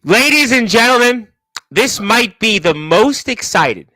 Ladies and gentlemen, this might be the most excited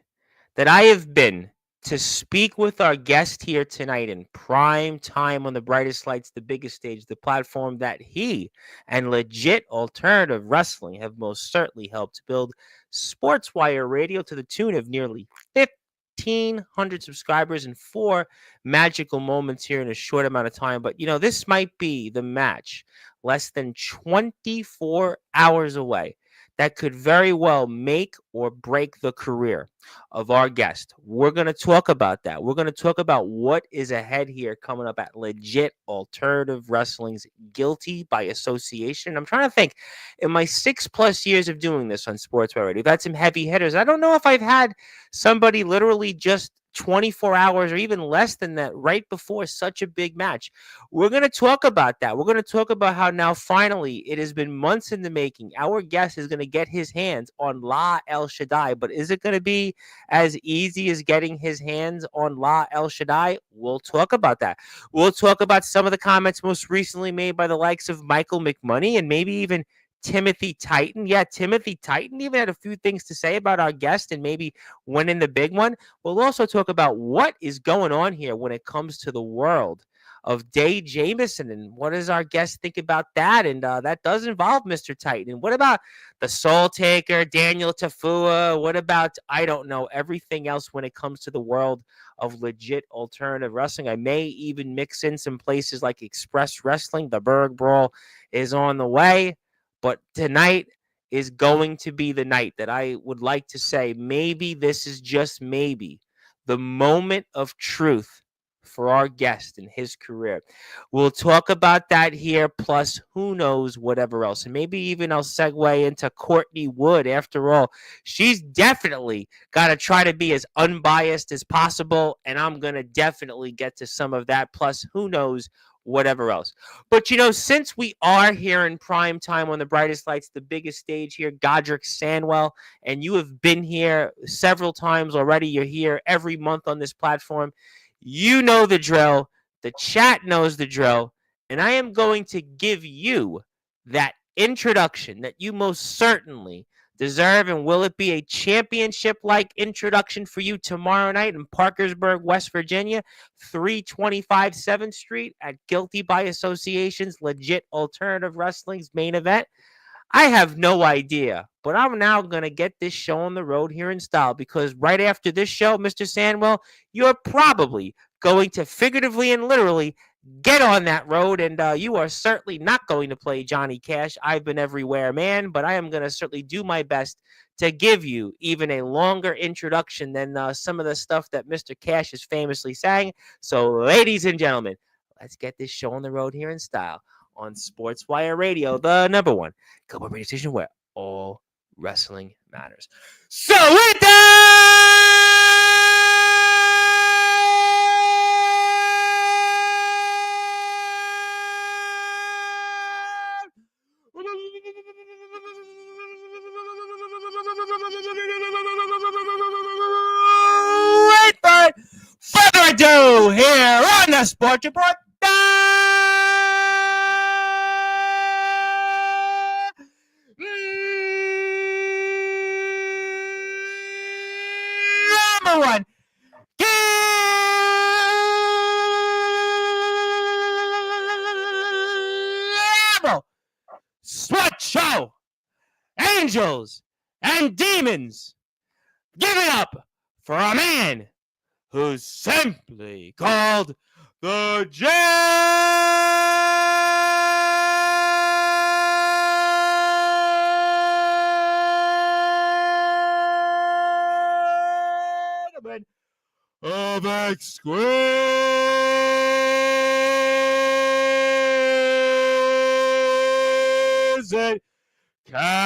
that I have been to speak with our guest here tonight in prime time on the brightest lights, the biggest stage, the platform that he and legit alternative wrestling have most certainly helped build. Sportswire Radio to the tune of nearly 1,500 subscribers and four magical moments here in a short amount of time. But, this might be the match less than 24 hours away that could very well make or break the career of our guest. We're going to talk about that. We're going to talk about what is ahead here coming up at legit alternative wrestling's Guilty by Association. I'm trying to think, in my 6+ years of doing this on Sports Radio, we've had some heavy hitters. I don't know if I've had somebody literally just 24 hours or even less than that right before such a big match. We're going to talk about that. We're going to talk about how now finally it has been months in the making. Our guest is going to get his hands on La El Shaddai, but is it going to be as easy as getting his hands on La El Shaddai? We'll talk about that. We'll talk about some of the comments most recently made by the likes of Michael McMoney and maybe even Timothy Titan. Yeah, Timothy Titan even had a few things to say about our guest and maybe winning the big one. We'll also talk about what is going on here when it comes to the world of Dave Jamieson and what does our guest think about that? And that does involve Mr. Titan. And what about the Soul Taker, Daniel Tafua? What about, I don't know, everything else when it comes to the world of legit alternative wrestling? I may even mix in some places like Express Wrestling. The Berg Brawl is on the way. But tonight is going to be the night that I would like to say maybe this is just maybe the moment of truth for our guest in his career. We'll talk about that here, plus who knows whatever else. And maybe even I'll segue into Courtney Wood. After all, she's definitely got to try to be as unbiased as possible, and I'm going to definitely get to some of that, plus who knows whatever else. But, since we are here in prime time on the brightest lights, the biggest stage here, Godrick Sandwell, and you have been here several times already. You're here every month on this platform. You know the drill. The chat knows the drill. And I am going to give you that introduction that you most certainly deserve. And will it be a championship-like introduction for you tomorrow night in Parkersburg, West Virginia, 325 7th Street at Guilty by Association's Legit Alternative Wrestling's main event? I have no idea, but I'm now going to get this show on the road here in style because right after this show, Mr. Sandwell, you're probably going to figuratively and literally get on that road, and you are certainly not going to play Johnny Cash. I've been everywhere, man, but I am going to certainly do my best to give you even a longer introduction than some of the stuff that Mr. Cash has famously sang. So, ladies and gentlemen, let's get this show on the road here in style on Sportswire Radio, the number one global radio station where all wrestling matters. So with that, without further ado, here on the Sports Report, number one, Gamble Sports Show, Angels and Demons. Give it up for a man who's simply called the Gentleman of Exquisite Caliber.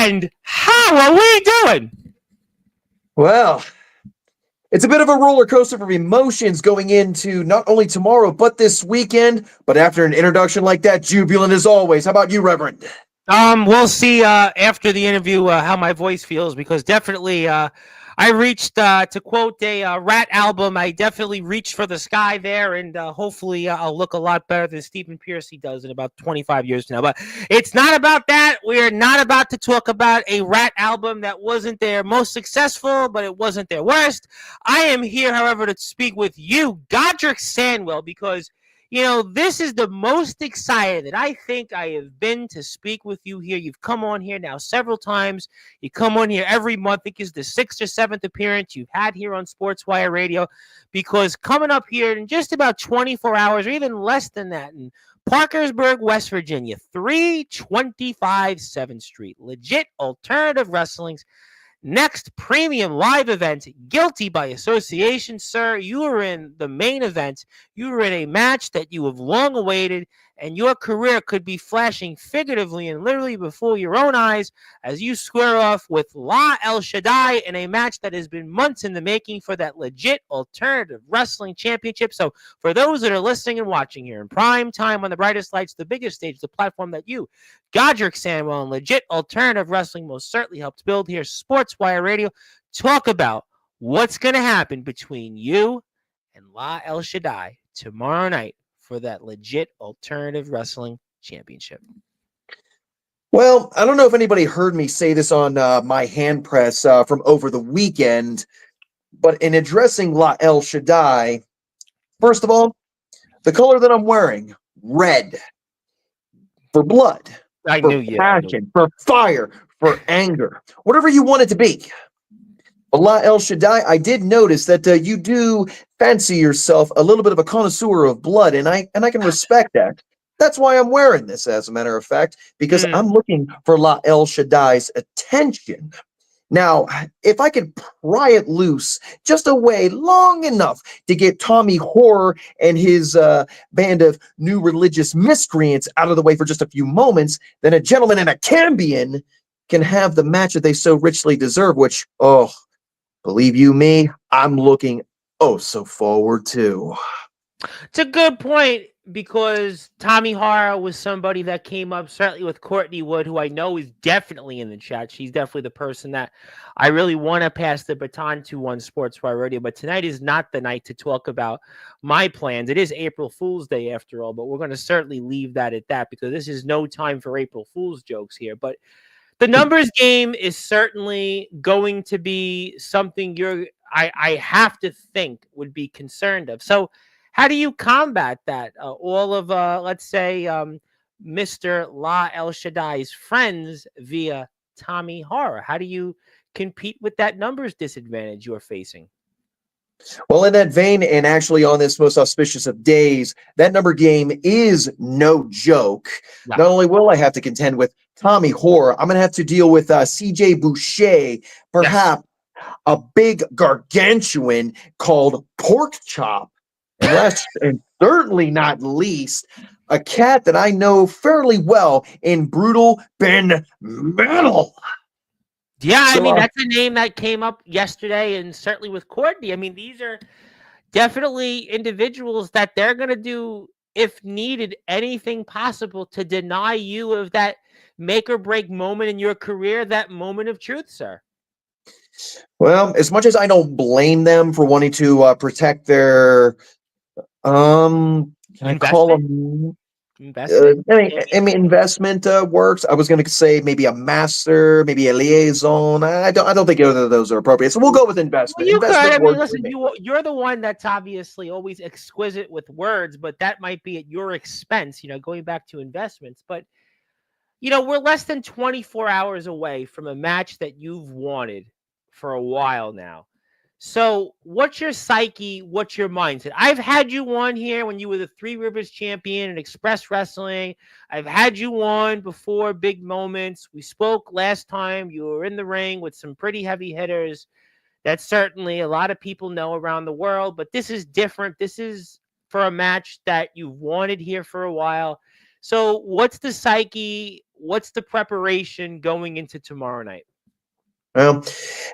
And how are we doing? Well, it's a bit of a roller coaster of emotions going into not only tomorrow, but this weekend. But after an introduction like that, jubilant as always. How about you, Reverend? We'll see after the interview how my voice feels, because definitely I reached, to quote a Rat album, I definitely reached for the sky there, and hopefully I'll look a lot better than Stephen Piercy does in about 25 years from now. But it's not about that. We're not about to talk about a Rat album that wasn't their most successful, but it wasn't their worst. I am here, however, to speak with you, Godrick Sandwell, because this is the most excited that I think I have been to speak with you here. You've come on here now several times. You come on here every month. I think is the 6th or 7th appearance you've had here on Sportswire Radio, because coming up here in just about 24 hours or even less than that in Parkersburg, West Virginia, 325 7th Street, legit alternative wrestling's next premium live event, Guilty by Association. Sir, you are in the main event. You are in a match that you have long awaited, and your career could be flashing figuratively and literally before your own eyes as you square off with La El Shaddai in a match that has been months in the making for that legit alternative wrestling championship. So for those that are listening and watching here in prime time on the brightest lights, the biggest stage, the platform that you, Godrick Sandwell, and legit alternative wrestling most certainly helped build here, Sportswire Radio, talk about what's going to happen between you and La El Shaddai tomorrow night for that legit alternative wrestling championship. Well, I don't know if anybody heard me say this on my hand press from over the weekend, but in addressing La El Shaddai, first of all, the color that I'm wearing, red, for blood, for passion, for fire, for anger, whatever you want it to be. La El Shaddai, I did notice that you do fancy yourself a little bit of a connoisseur of blood, and I can respect that. That's why I'm wearing this, as a matter of fact, because I'm looking for La El Shaddai's attention. Now, if I could pry it loose just a way long enough to get Tommy Horror and his band of new religious miscreants out of the way for just a few moments, then a gentleman and a Cambion can have the match that they so richly deserve, which, believe you me, I'm looking so forward to. It's a good point, because Tommy Horror was somebody that came up certainly with Courtney Wood, who I know is definitely in the chat. She's definitely the person that I really want to pass the baton to on Sportswire Radio. But tonight is not the night to talk about my plans. It is April Fool's Day after all, but we're going to certainly leave that at that, because this is no time for April Fool's jokes here. But the numbers game is certainly going to be something I have to think would be concerned of. So how do you combat that? All of, let's say, Mr. La El Shaddai's friends via Tommy Horror. How do you compete with that numbers disadvantage you're facing? Well, in that vein, and actually on this most auspicious of days, that number game is no joke. No. Not only will I have to contend with Tommy Horror, I'm going to have to deal with CJ Boucher, perhaps a big gargantuan called Pork Chop. And last and certainly not least, a cat that I know fairly well in Brutal Ben Metal. Yeah, I mean, that's a name that came up yesterday, and certainly with Courtney. I mean, these are definitely individuals that they're going to do, if needed, anything possible to deny you of that make or break moment in your career, that moment of truth, sir. Well, as much as I don't blame them for wanting to protect their can I call them investment? I mean, investment works. I was going to say maybe a master, maybe a liaison. I don't think either of those are appropriate. So we'll go with investment. Well, investment could. I mean, listen, you're the one that's obviously always exquisite with words, but that might be at your expense, going back to investments. But, we're less than 24 hours away from a match that you've wanted for a while now. So what's your psyche? What's your mindset? I've had you on here when you were the Three Rivers champion in Express Wrestling. I've had you on before big moments. We spoke last time. You were in the ring with some pretty heavy hitters that certainly a lot of people know around the world, but this is different. This is for a match that you've wanted here for a while. So what's the psyche? what's the preparation going into tomorrow night? Well,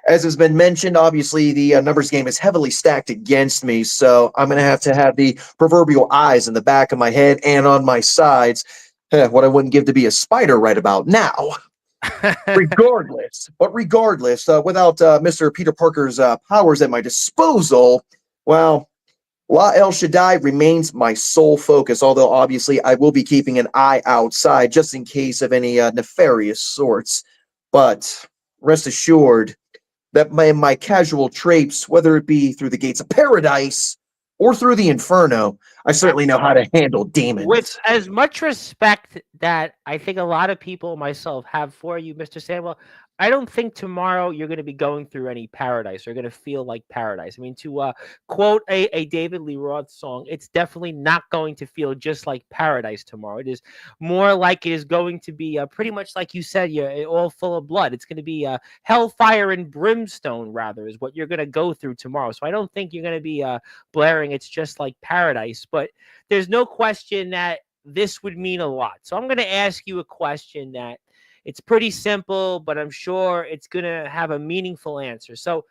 as has been mentioned, obviously the numbers game is heavily stacked against me, so I'm going to have the proverbial eyes in the back of my head and on my sides. What I wouldn't give to be a spider right about now. Regardless, without Mr. Peter Parker's powers at my disposal, well, La El Shaddai remains my sole focus, although obviously I will be keeping an eye outside just in case of any nefarious sorts. But rest assured that my casual traipse, whether it be through the gates of paradise or through the inferno, I certainly know how to handle With demons. as much respect that I think a lot of people, myself, have for you, Mr. Sandwell, I don't think tomorrow you're going to be going through any paradise or going to feel like paradise. I mean, to quote a David Lee Roth song, it's definitely not going to feel just like paradise tomorrow. It is more like it is going to be pretty much like you said, you're all full of blood. It's going to be hellfire and brimstone, rather, is what you're going to go through tomorrow. So I don't think you're going to be blaring it's just like paradise, but there's no question that this would mean a lot. So I'm going to ask you a question that it's pretty simple, but I'm sure it's going to have a meaningful answer. So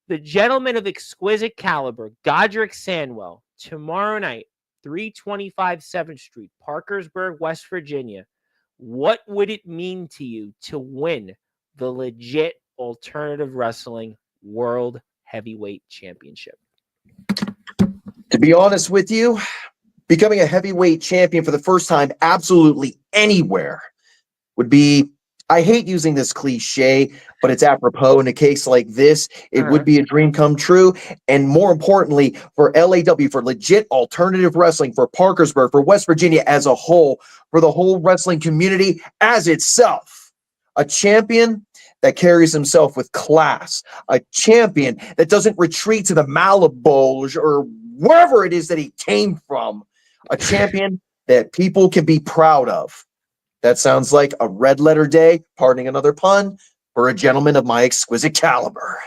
the gentleman of exquisite caliber, Godrick Sandwell, tomorrow night, 325 7th Street, Parkersburg, West Virginia. What would it mean to you to win the legit alternative wrestling world heavyweight championship? To be honest with you, becoming a heavyweight champion for the first time absolutely anywhere would be, I hate using this cliche, but it's apropos in a case like this. It would be a dream come true. And more importantly, for LAW, for legit alternative wrestling, for Parkersburg, for West Virginia as a whole, for the whole wrestling community as itself. A champion that carries himself with class, a champion that doesn't retreat to the Malabouge or wherever it is that he came from, a champion that people can be proud of. That sounds like a red letter day, pardoning another pun, for a gentleman of my exquisite caliber.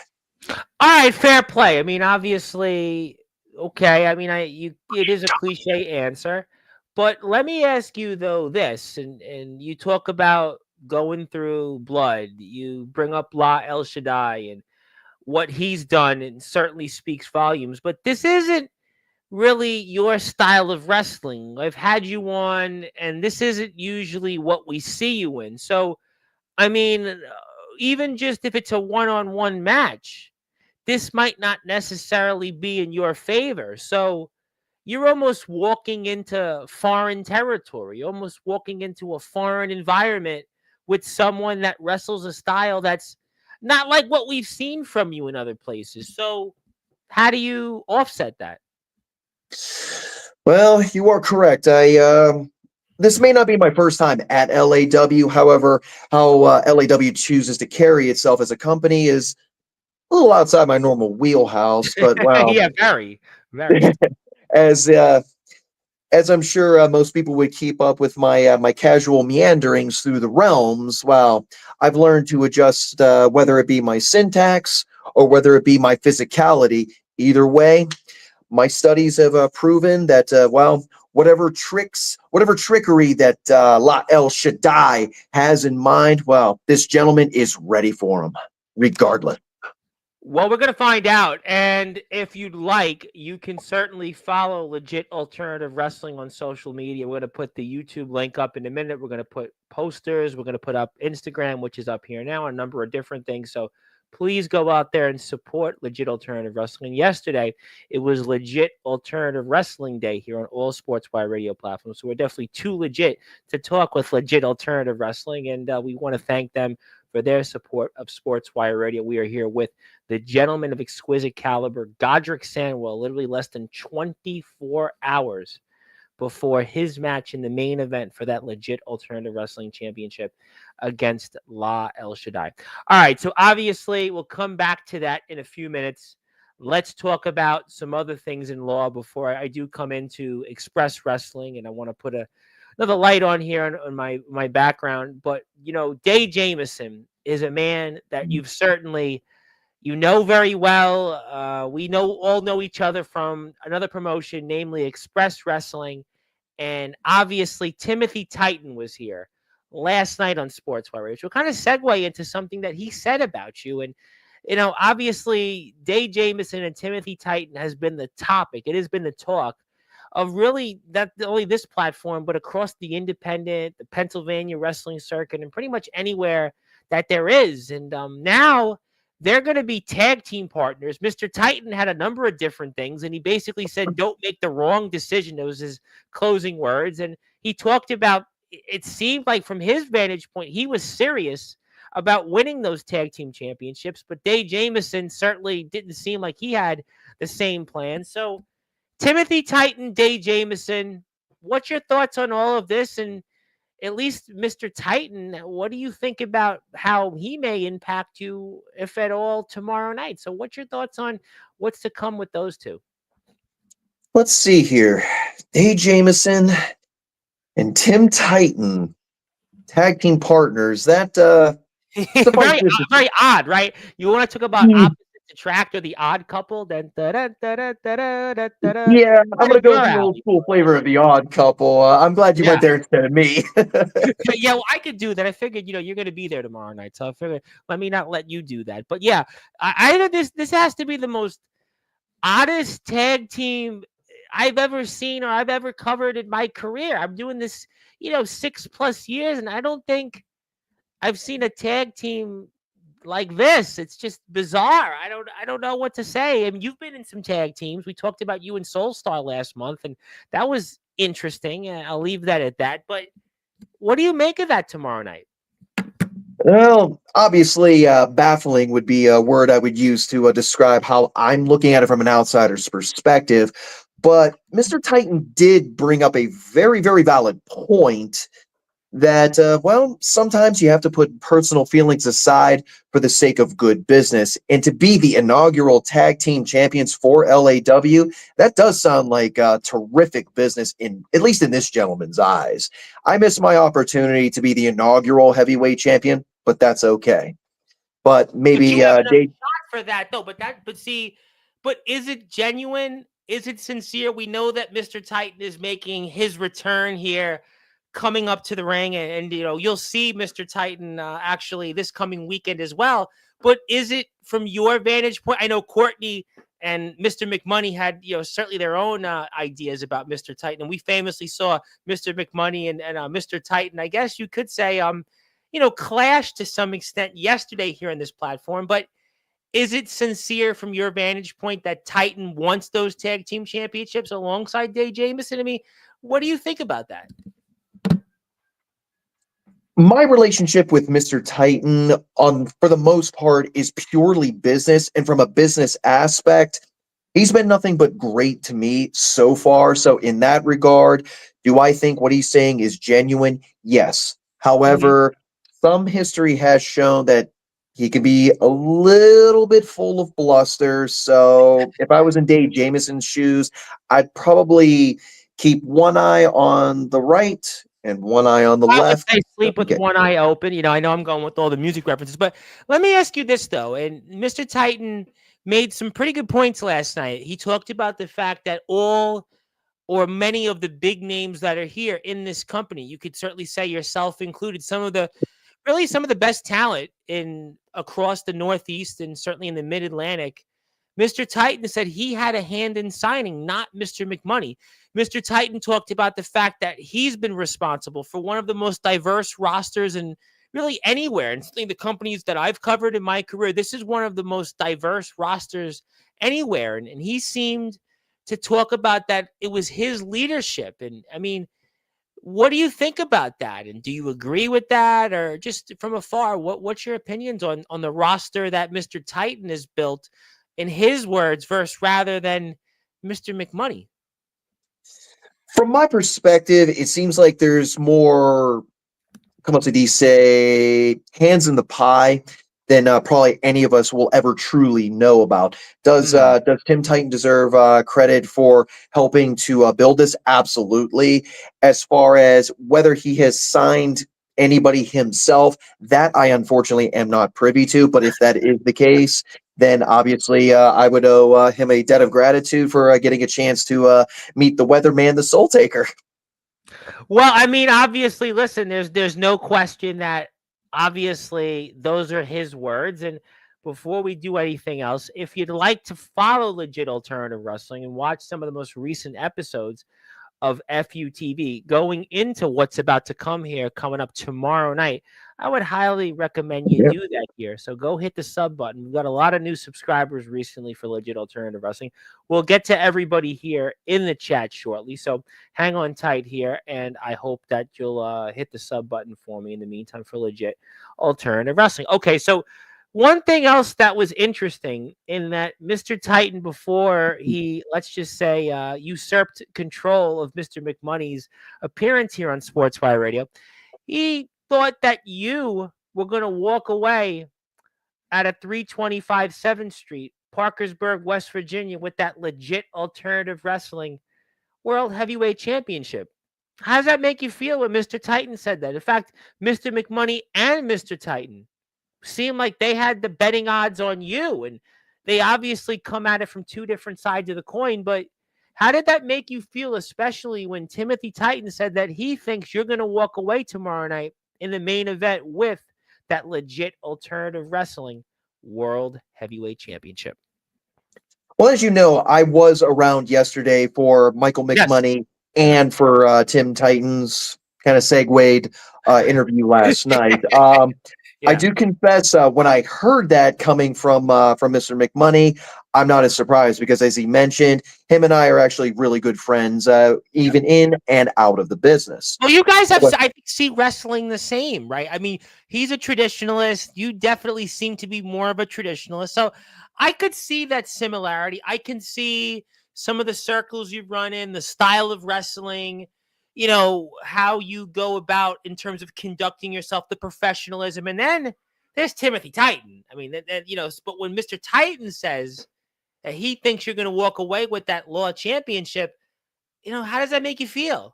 All right, fair play. I mean, obviously, okay. I mean, it is a cliche answer, but let me ask you though this, and you talk about going through blood. You bring up La El Shaddai and what he's done, and certainly speaks volumes. But this isn't really your style of wrestling. I've had you on, and this isn't usually what we see you in. So, I mean, even just if it's a one-on-one match, this might not necessarily be in your favor. So you're almost walking into foreign territory, almost walking into a foreign environment with someone that wrestles a style that's not like what we've seen from you in other places. So how do you offset that? Well, you are correct. This may not be my first time at LAW. However, how LAW chooses to carry itself as a company is a little outside my normal wheelhouse. But well, Yeah, very, very. as uh, as I'm sure most people would keep up with my casual meanderings through the realms, well, I've learned to adjust whether it be my syntax or whether it be my physicality. Either way, my studies have proven that well, whatever trickery that La El Shaddai has in mind, well, this gentleman is ready for him, regardless. Well, we're going to find out. And if you'd like, you can certainly follow Legit Alternative Wrestling on social media. We're going to put the YouTube link up in a minute. We're going to put posters. We're going to put up Instagram, which is up here now, a number of different things. So please go out there and support Legit Alternative Wrestling. Yesterday, it was Legit Alternative Wrestling Day here on all Sportswire radio platforms. So we're definitely too legit to talk with Legit Alternative Wrestling. And we want to thank them for their support of Sportswire Radio. We are here with the gentleman of exquisite caliber, Godrick Sandwell, literally less than 24 hours before his match in the main event for that legit alternative wrestling championship against La El Shaddai. All right, so obviously we'll come back to that in a few minutes. Let's talk about some other things in law before I do come into Express Wrestling, and I want to put another light on here on my background. But, you know, Day Jameson is a man that you've certainly very well. We all know each other from another promotion, namely Express Wrestling. And obviously, Timothy Titan was here last night on Sportswire, which will kind of segue into something that he said about you. And, obviously, Day Jameson and Timothy Titan has been the topic. It has been the talk of really not only this platform, but across the independent, the Pennsylvania wrestling circuit, and pretty much anywhere that there is. And now they're going to be tag team partners. Mr. Titan had a number of different things, and he basically said, "Don't make the wrong decision." Those his closing words. And he talked about, it seemed like from his vantage point, he was serious about winning those tag team championships, but Dave Jameson certainly didn't seem like he had the same plan. So Timothy Titan, Dave Jameson, what's your thoughts on all of this? And at least Mr. Titan, what do you think about how he may impact you, if at all, tomorrow night? So what's your thoughts on what's to come with those two? Let's see here. Dave Jameson and Tim Titan, tag team partners. very, very odd, right? You want to talk about opposites attract, or the odd couple? Then yeah, I'm gonna go with the old school flavor of the Odd Couple. I'm glad you went there instead of me. Yeah, well, I could do that. I figured, you're going to be there tomorrow night, so I figured let me not let you do that. But yeah, I know this has to be the most oddest tag team I've ever seen or I've ever covered in my career. I'm doing this, 6+ years, and I don't think I've seen a tag team like this. It's just bizarre. I don't know what to say. I mean, you've been in some tag teams. We talked about you and Soulstar last month, and that was interesting. I'll leave that at that. But what do you make of that tomorrow night? Well, obviously, baffling would be a word I would use to describe how I'm looking at it from an outsider's perspective. But Mr. Titan did bring up a very, very valid point that, well, sometimes you have to put personal feelings aside for the sake of good business. And to be the inaugural tag team champions for LAW, that does sound like terrific business, at least in this gentleman's eyes. I missed my opportunity to be the inaugural heavyweight champion, but that's okay. But maybe you have Dave. shot for that, though. But is it genuine? Is it sincere? We know that Mr. Titan is making his return here, coming up to the ring, and you'll see Mr. Titan actually this coming weekend as well. But is it, from your vantage point? I know Courtney and Mr. McMoney had certainly their own ideas about Mr. Titan, and we famously saw Mr. McMoney and Mr. Titan, I guess you could say, clash to some extent yesterday here on this platform. But is it sincere from your vantage point that Titan wants those tag team championships alongside Dave Jameson? I mean, what do you think about that? My relationship with Mr. Titan, for the most part, is purely business, and from a business aspect, he's been nothing but great to me so far. So in that regard, do I think what he's saying is genuine? Yes. However, some history has shown that he can be a little bit full of bluster. So if I was in Dave Jameson's shoes, I'd probably keep one eye on the right and one eye on the I would left. say sleep with one eye open. I know I'm going with all the music references, but let me ask you this, though. And Mr. Titan made some pretty good points last night. He talked about the fact that all or many of the big names that are here in this company, you could certainly say yourself included, some of the best talent in across the Northeast and certainly in the Mid-Atlantic. Mr. Titan said he had a hand in signing, not Mr. McMoney. Mr. Titan talked about the fact that he's been responsible for one of the most diverse rosters in really anywhere. And certainly the companies that I've covered in my career, this is one of the most diverse rosters anywhere. And he seemed to talk about that it was his leadership. And I mean, what do you think about that? And do you agree with that? Or just from afar, what's your opinions on the roster that Mr. Titan has built, in his words, versus rather than Mr. McMoney? From my perspective, it seems like there's more, come on, did he say, hands in the pie than probably any of us will ever truly know about. Does Tim Titan deserve credit for helping to build this? Absolutely. As far as whether he has signed anybody himself, that I unfortunately am not privy to. But if that is the case, then obviously I would owe him a debt of gratitude for getting a chance to meet the weatherman, the Soul Taker. Well, I mean, obviously, listen, there's no question that obviously those are his words. And before we do anything else, if you'd like to follow Legit Alternative Wrestling and watch some of the most recent episodes of FUTV going into what's about to come here, coming up tomorrow night, I would highly recommend you do that here. So go hit the sub button. We've got a lot of new subscribers recently for Legit Alternative Wrestling. We'll get to everybody here in the chat shortly. So hang on tight here, and I hope that you'll hit the sub button for me in the meantime for Legit Alternative Wrestling. Okay, so one thing else that was interesting in that Mr. Titan, before he, let's just say, usurped control of Mr. McMoney's appearance here on Sportswire Radio, he thought that you were going to walk away at a 325 7th Street, Parkersburg, West Virginia, with that Legit Alternative Wrestling World Heavyweight Championship. How does that make you feel when Mr. Titan said that? In fact, Mr. McMoney and Mr. Titan seemed like they had the betting odds on you, and they obviously come at it from two different sides of the coin. But how did that make you feel, especially when Timothy Titan said that he thinks you're going to walk away tomorrow night in the main event with that Legit Alternative Wrestling World Heavyweight Championship? Well, as you know, I was around yesterday for Michael Yes. McMoney and for Tim Titan's kind of segued interview last night. I Yeah. do confess, when I heard that coming from Mr. McMoney, I'm not as surprised because, as he mentioned, him and I are actually really good friends, even in and out of the business. Well, you guys have, But I think, see wrestling the same, right? I mean, he's a traditionalist. You definitely seem to be more of a traditionalist. So I could see that similarity. I can see some of the circles you run in, the style of wrestling, how you go about in terms of conducting yourself, the professionalism. And then there's Timothy Titan. I mean, but when Mr. Titan says that he thinks you're going to walk away with that Law Championship, how does that make you feel?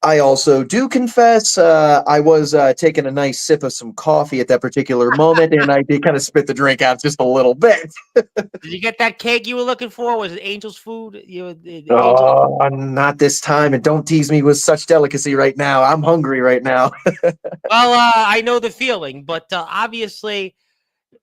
I also do confess, I was taking a nice sip of some coffee at that particular moment, and I did kind of spit the drink out just a little bit. Did you get that cake you were looking for? Was it Angel's food? The Angel's. Oh, not this time. And don't tease me with such delicacy right now. I'm hungry right now. Well, I know the feeling, but obviously,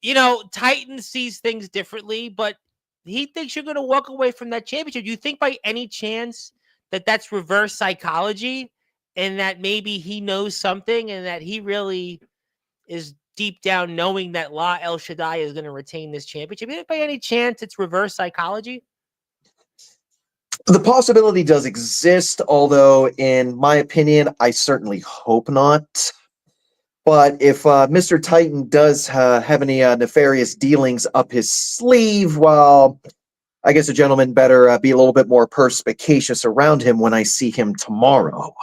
Titan sees things differently, but he thinks you're going to walk away from that championship. Do you think by any chance that that's reverse psychology and that maybe he knows something and that he really is deep down knowing that La El Shaddai is going to retain this championship? Do you think by any chance it's reverse psychology? The possibility does exist, although, in my opinion, I certainly hope not. But if Mr. Titan does have any nefarious dealings up his sleeve, well, I guess a gentleman better be a little bit more perspicacious around him when I see him tomorrow.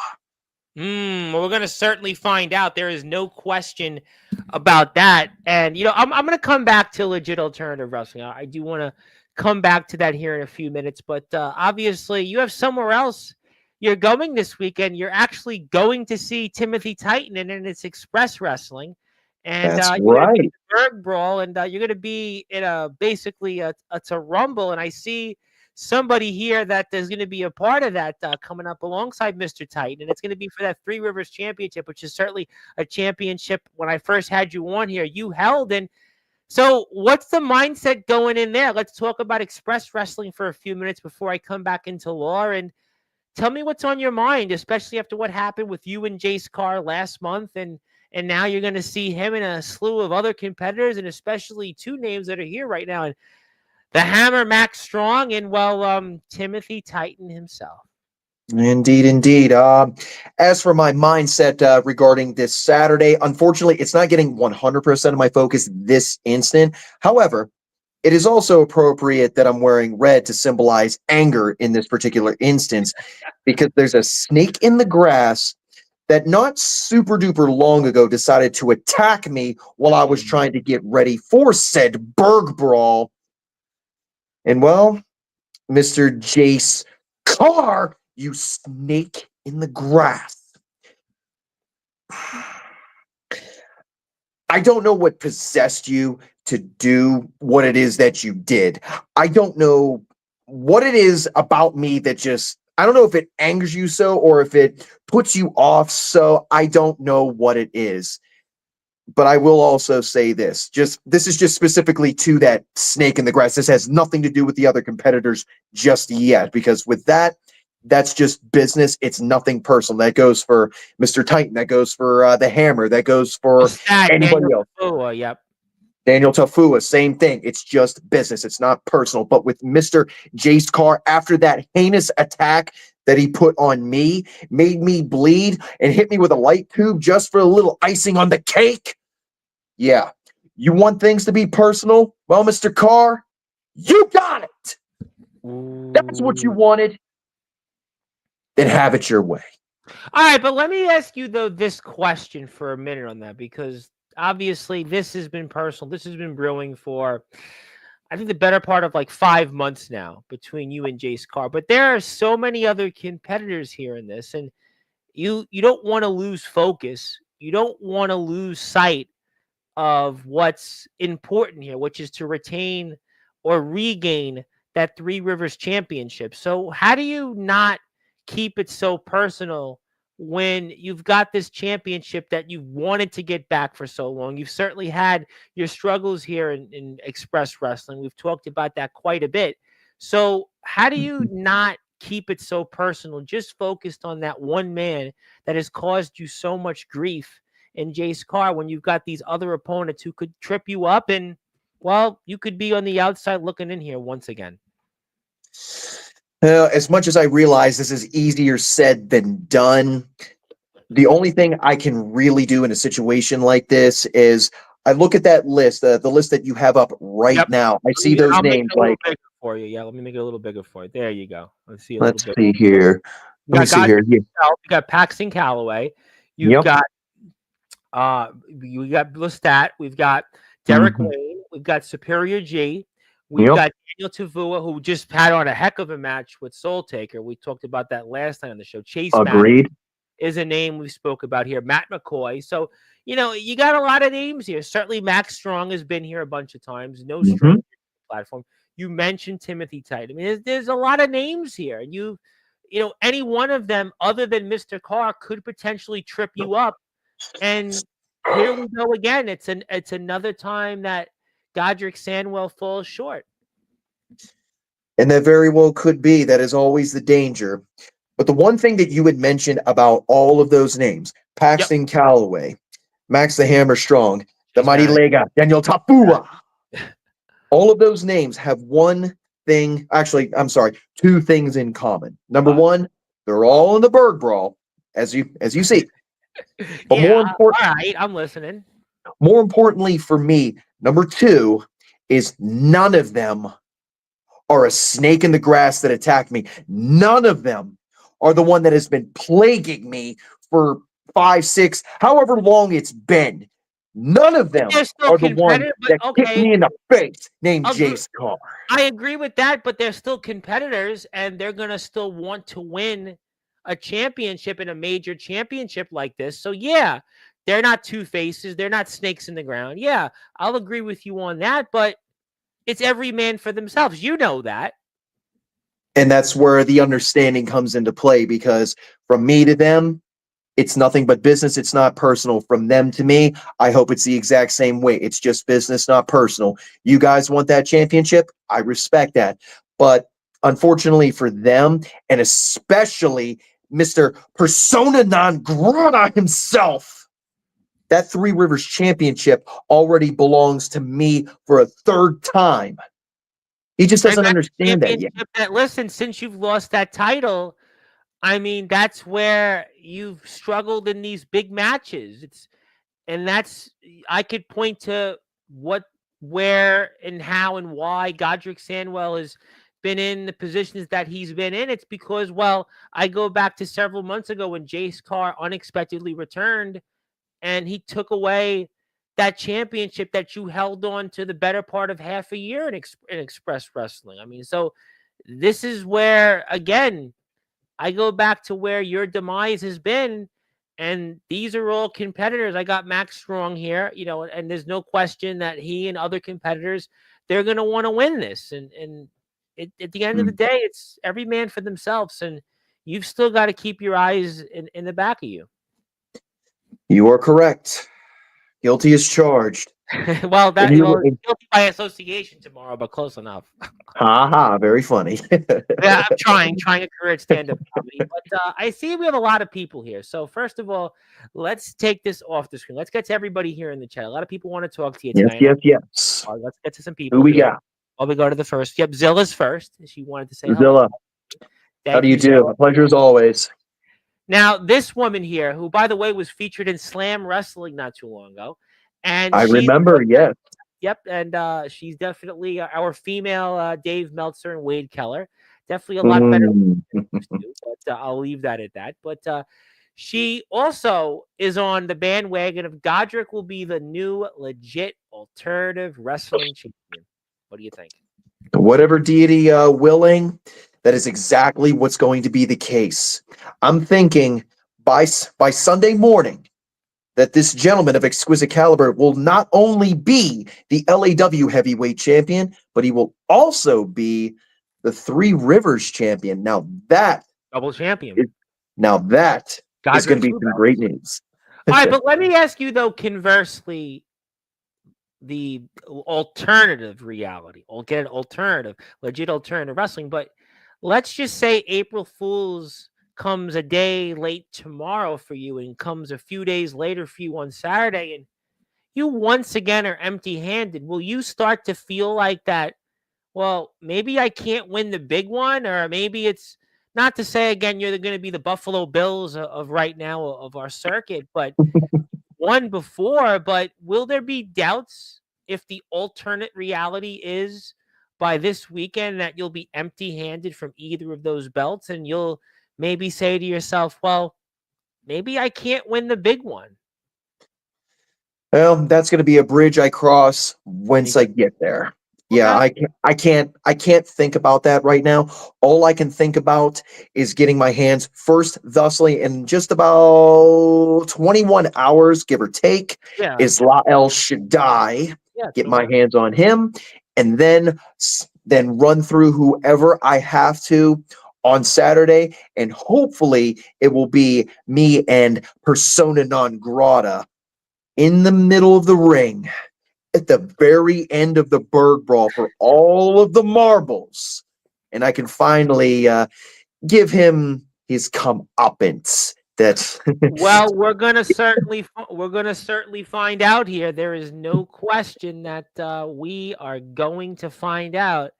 Well, we're going to certainly find out. There is no question about that. And, I'm going to come back to Legit Alternative Wrestling. I do want to come back to that here in a few minutes. But obviously, you have somewhere else you're going this weekend. You're actually going to see Timothy Titan, and it's Express Wrestling. And That's you're going to be right. in the Berg Brawl, and you're going to be in basically it's a Rumble. And I see somebody here that is going to be a part of that coming up alongside Mr. Titan. And it's going to be for that Three Rivers Championship, which is certainly a championship when I first had you on here, you held. And so what's the mindset going in there? Let's talk about Express Wrestling for a few minutes before I come back into Law. And tell me what's on your mind, especially after what happened with you and Jace Carr last month. And now you're going to see him and a slew of other competitors, and especially two names that are here right now. And the Hammer, Max Strong, and Timothy Titan himself. Indeed, indeed. As for my mindset regarding this Saturday, unfortunately, it's not getting 100% of my focus this instant. However, it is also appropriate that I'm wearing red to symbolize anger in this particular instance because there's a snake in the grass that not super duper long ago decided to attack me while I was trying to get ready for said Berg Brawl. And well, Mr. Jace Carr, you snake in the grass. I don't know what possessed you to do what it is that you did. I don't know what it is about me that just I don't know if it angers you so or if it puts you off so. I don't know what it is. But I will also say this. This is just specifically to that snake in the grass. This has nothing to do with the other competitors just yet, because with that, that's just business. It's nothing personal. That goes for Mr. Titan. That goes for the Hammer. That goes for anybody Daniel else. Tafua, yep. Daniel Tafua, same thing. It's just business. It's not personal. But with Mr. Jace Carr, after that heinous attack that he put on me, made me bleed and hit me with a light tube just for a little icing on the cake. Yeah. You want things to be personal? Well, Mr. Carr, you got it. That's what you wanted. Then have it your way. All right, but let me ask you though this question for a minute on that, because obviously this has been personal. This has been brewing for, I think, the better part of like 5 months now between you and Jace Carr. But there are so many other competitors here in this, and you don't want to lose focus. You don't want to lose sight of what's important here, which is to retain or regain that Three Rivers championship. So how do you not keep it so personal when you've got this championship that you've wanted to get back for so long? You've certainly had your struggles here in Express Wrestling. We've talked about that quite a bit. So how do you not keep it so personal, just focused on that one man that has caused you so much grief in Jace Carr, when you've got these other opponents who could trip you up, and, well, you could be on the outside looking in here once again? As much as I realize this is easier said than done, the only thing I can really do in a situation like this is I look at that list, the list that you have up right Yep. now. I see those I'll make names it a little like, bigger for you. Yeah, let me make it a little bigger for you. There you go. Let's see a little let's bit. see here. You Let me got see Godrick here. Yeah. himself, you got Paxton Calloway, you've Yep. got we got Lestat, we've got Derek Mhm. Lane, we've got Superior G, we've Yep. got Daniel Tavua, who just had on a heck of a match with Soul Taker. We talked about that last night on the show. Chase Matt Agreed. is a name we spoke about here. Matt McCoy. So, you got a lot of names here. Certainly Max Strong has been here a bunch of times. No Mhm. stranger to the platform. You mentioned Timothy Tight. I mean, there's a lot of names here. And any one of them other than Mr. Carr could potentially trip you up. And here we go again. It's another time that Godrick Sandwell falls short. And that very well could be. That is always the danger. But the one thing that you had mentioned about all of those names, Yep. Paxton Calloway, Max the Hammer Strong, the Chase Mighty Matt. Lega, Daniel Tapua, all of those names have one thing, actually, I'm sorry, two things in common. Number one, they're all in the Berg Brawl, as you see. But Yeah. All right. I'm listening. more importantly for me, number two is none of them are a snake in the grass that attacked me. None of them are the one that has been plaguing me for 5, 6, however long it's been. None of But them they're still are the ones competitive. But that kicked okay, me in the face named agree, Jace Carr. I agree with that. But they're still competitors, and they're gonna still want to win a championship in a major championship like this. So yeah, they're not two faces. They're not snakes in the ground. Yeah, I'll agree with you on that. But it's every man for themselves. You know that. And that's where the understanding comes into play, because from me to them, it's nothing but business. It's not personal. From them to me, I hope it's the exact same way. It's just business, not personal. You guys want that championship? I respect that. But unfortunately for them, and especially Mr. Persona non grata himself, that Three Rivers championship already belongs to me for a third time. He just And doesn't that understand that yet. championship. That listen, since you've lost that title, I mean, that's where you've struggled in these big matches. And that's, I could point to what, where, and how, and why Godrick Sandwell has been in the positions that he's been in. It's because, well, I go back to several months ago when Jace Carr unexpectedly returned, and he took away that championship that you held on to the better part of half a year in Express Wrestling. I mean, so this is where, again, I go back to where your demise has been, and these are all competitors. I got Max Strong here, and there's no question that he and other competitors, they're going to want to win this. And at the end of the day, it's every man for themselves. And you've still got to keep your eyes in the back of you. You are correct. Guilty as charged. Well, And guilty by association tomorrow, but close enough. ha ha, very funny. Yeah, I'm trying a career at stand-up comedy, but I see we have a lot of people here. So first of all, let's take this off the screen. Let's get to everybody here in the chat. A lot of people want to talk to you Yes, tonight. yes, yes. Let's get to some Who people we here. got? While we go to the first. Yep, Zilla's first. She wanted to say hello. Zilla. How do Thank you do? Zilla. A pleasure as always. Now, this woman here, who by the way was featured in Slam Wrestling not too long ago, and I she's remember, yes. Yep, and she's definitely our female Dave Meltzer and Wade Keller. Definitely a lot better than used to, but I'll leave that at that. But she also is on the bandwagon of Godrick will be the new legit alternative wrestling champion. What do you think? Whatever deity willing, that is exactly what's going to be the case. I'm thinking by Sunday morning that this gentleman of exquisite caliber will not only be the LAW heavyweight champion, but he will also be the Three Rivers champion. Double champion. Is, that is going to be some great news. All right, but let me ask you though, conversely, the alternative reality. We'll get an alternative, legit alternative wrestling. But let's just say April Fool's comes a day late tomorrow for you and comes a few days later for you on Saturday, and you once again are empty-handed. Will you start to feel like that? Well, maybe I can't win the big one, or maybe it's not to say again you're going to be the Buffalo Bills of right now of our circuit, but won before. But will there be doubts if the alternate reality is by this weekend that you'll be empty-handed from either of those belts, and you'll maybe say to yourself, well, maybe I can't win the big one? Well, that's going to be a bridge I cross once I get there. Yeah, Okay. I can't think about that right now. All I can think about is getting my hands first, thusly, in just about 21 hours, give or take, Yeah. is La El Shaddai. Yeah. Get my hands on him, and then run through whoever I have to on Saturday, and hopefully it will be me and persona non grata in the middle of the ring at the very end of the Berg Brawl for all of the marbles, and I can finally give him his comeuppance. That Well, we're gonna certainly find out here. There is no question that we are going to find out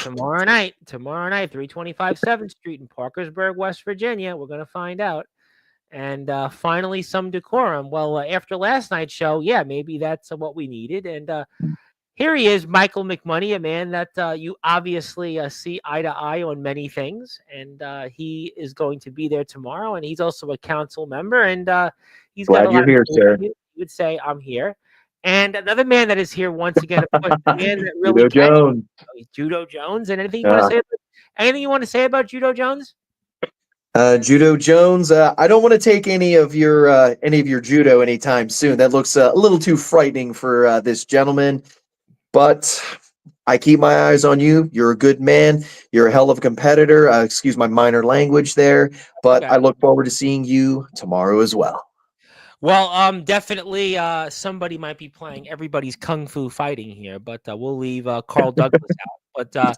tomorrow night. Tomorrow night, 325 7th Street in Parkersburg, West Virginia. We're gonna find out. And finally, some decorum. Well, after last night's show, yeah, maybe that's what we needed. And here he is, Michael McMoney, a man that you obviously see eye to eye on many things. And he is going to be there tomorrow. And he's also a council member. And he's got a glad lot you're of here, sir. He would say, I'm here. And another man that is here once again, of course, the man that really Judo Jones. Judo Jones. And anything you want to say? Anything you want to say about Judo Jones? Judo Jones. I don't want to take any of your judo anytime soon. That looks a little too frightening for this gentleman. But I keep my eyes on you. You're a good man. You're a hell of a competitor. Excuse my minor language there, but Okay. I look forward to seeing you tomorrow as well. Well, definitely somebody might be playing everybody's kung fu fighting here, but we'll leave Carl Douglas out. But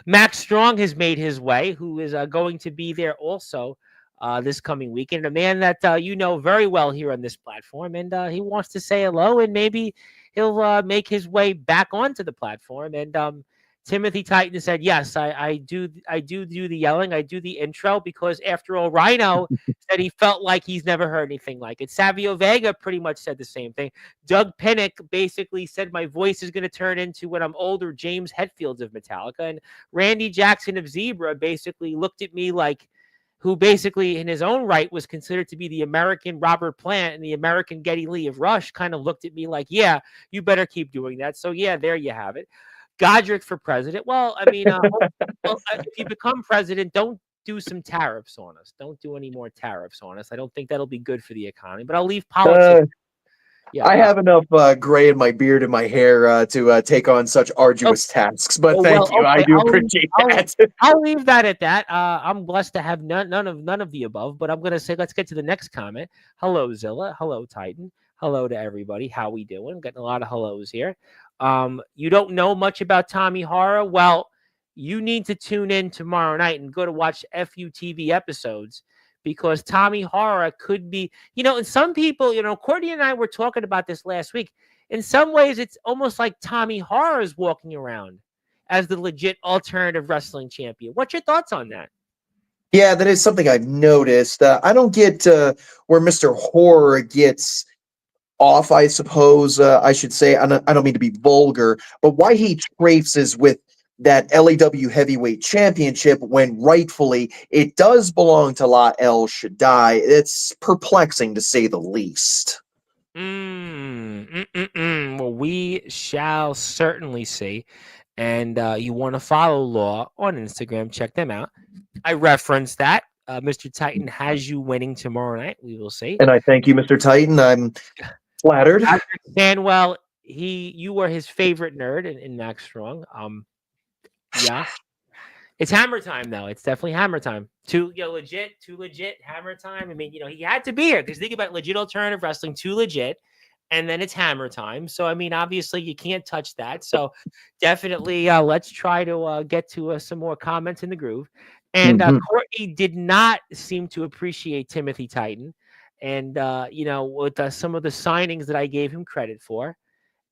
Max Strong has made his way, who is going to be there also this coming weekend. A man that you know very well here on this platform, and he wants to say hello, and maybe he'll make his way back onto the platform. And Timothy Titan said, "Yes, I do the yelling. I do the intro because after all, Rhino said he felt like he's never heard anything like it. Savio Vega pretty much said the same thing. Doug Pinnick basically said my voice is going to turn into when I'm older James Hetfields of Metallica, and Randy Jackson of Zebra basically looked at me like." Who basically in his own right was considered to be the American Robert Plant and the American Geddy Lee of Rush, kind of looked at me like, yeah, you better keep doing that. So yeah, there you have it. Godrick for president. Well, I mean, if you become president, don't do some tariffs on us. Don't do any more tariffs on us. I don't think that'll be good for the economy. But I'll leave politics. Yeah. I have enough gray in my beard and my hair to take on such arduous tasks, but Oh, thank well, you. I okay. do appreciate that. I'll leave that at that. I'm blessed to have none of the above. But I'm gonna say, let's get to the next comment. Hello, Zilla. Hello, Titan. Hello to everybody. How we doing? Getting a lot of hellos here. You don't know much about Tommy Horror? Well, you need to tune in tomorrow night and go to watch FUTV episodes because Tommy Horror could be, and some people, Courtney and I were talking about this last week. In some ways, it's almost like Tommy Horror is walking around as the legit alternative wrestling champion. What's your thoughts on that? Yeah, that is something I've noticed. I don't get where Mr. Horror gets off, I suppose I should say. I don't mean to be vulgar, but why he traipses with that LAW Heavyweight Championship when rightfully it does belong to La El Shaddai. It's perplexing to say the least. Well, we shall certainly see. And you want to follow Law on Instagram, check them out. I referenced that. Mr. Titan has you winning tomorrow night. We will see. And I thank you, Mr. Titan. I'm flattered. Sandwell, you were his favorite nerd in Max Strong. Yeah. It's hammer time, though. It's definitely hammer time. Too legit hammer time. I mean, he had to be here because think about legit alternative wrestling, too legit, and then it's hammer time. So, I mean, obviously you can't touch that. So, definitely, let's try to get to some more comments in the groove. And Courtney did not seem to appreciate Timothy Titan, and with some of the signings that I gave him credit for,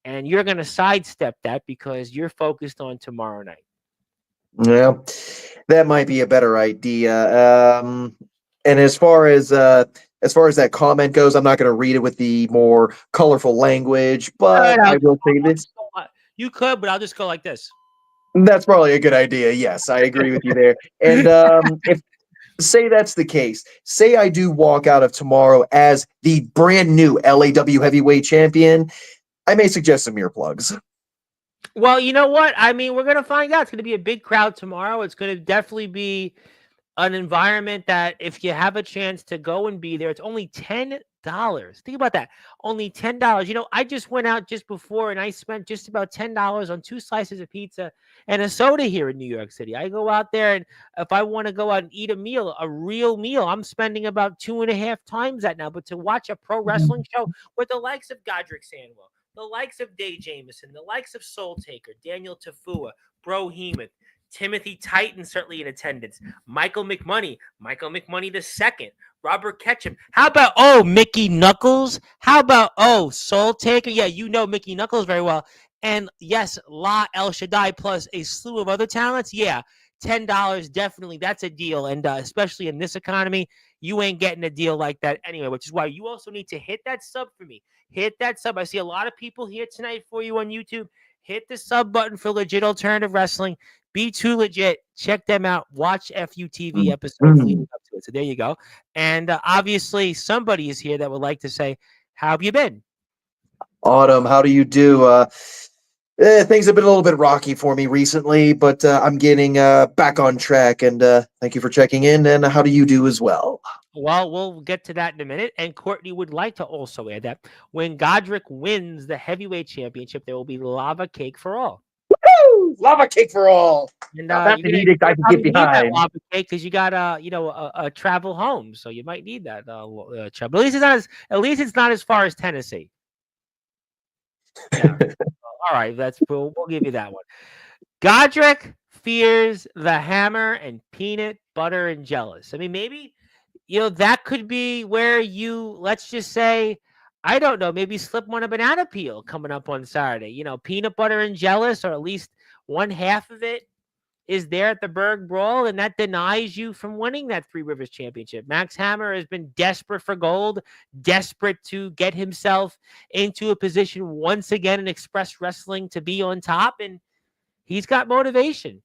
and you're going to sidestep that because you're focused on tomorrow night. Yeah, that might be a better idea. And as far as that comment goes, I'm not going to read it with the more colorful language, but I will say this. You could, but I'll just go like this. That's probably a good idea. Yes, I agree with you there. And if say that's the case, say I do walk out of tomorrow as the brand new LAW Heavyweight Champion, I may suggest some earplugs. Well, you know what? I mean, we're going to find out. It's going to be a big crowd tomorrow. It's going to definitely be an environment that if you have a chance to go and be there, it's only $10. Think about that. Only $10. I just went out just before and I spent just about $10 on 2 slices of pizza and a soda here in New York City. I go out there and if I want to go out and eat a meal, a real meal, I'm spending about 2.5 times that now. But to watch a pro wrestling show with the likes of Godrick Sandwell, the likes of Day Jameson, the likes of Soul Taker, Daniel Tafua, Bro Hemoth, Timothy Titan certainly in attendance, Michael McMoney the second, Robert Ketchum. How about Mickey Knuckles? How about Soul Taker? Yeah, Mickey Knuckles very well. And yes, La El Shaddai plus a slew of other talents. Yeah, $10 definitely. That's a deal, and especially in this economy, you ain't getting a deal like that anyway. Which is why you also need to hit that sub for me. Hit that sub. I see a lot of people here tonight for you on YouTube. Hit the sub button for Legit Alternative Wrestling. Be Too Legit. Check them out. Watch FUTV episodes leading up to it. So there you go. And obviously, somebody is here that would like to say, how have you been? Autumn, how do you do? Things have been a little bit rocky for me recently, but I'm getting back on track. And thank you for checking in. And how do you do as well? Well, we'll get to that in a minute. And Courtney would like to also add that when Godrick wins the heavyweight championship, there will be lava cake for all. Woo! Lava cake for all. And now, that's an edict I can get behind. That lava cake because you got a travel home, so you might need that. But at least it's not as far as Tennessee. Yeah. All right, we'll give you that one. Godrick fears the hammer and peanut butter and jealous. I mean, maybe that could be where let's just say, I don't know, maybe slip one a banana peel coming up on Saturday. Peanut butter and jealous, or at least one half of it is there at the Berg Brawl, and that denies you from winning that Three Rivers Championship. Max Hammer has been desperate for gold, desperate to get himself into a position once again in Express Wrestling to be on top, and he's got motivation.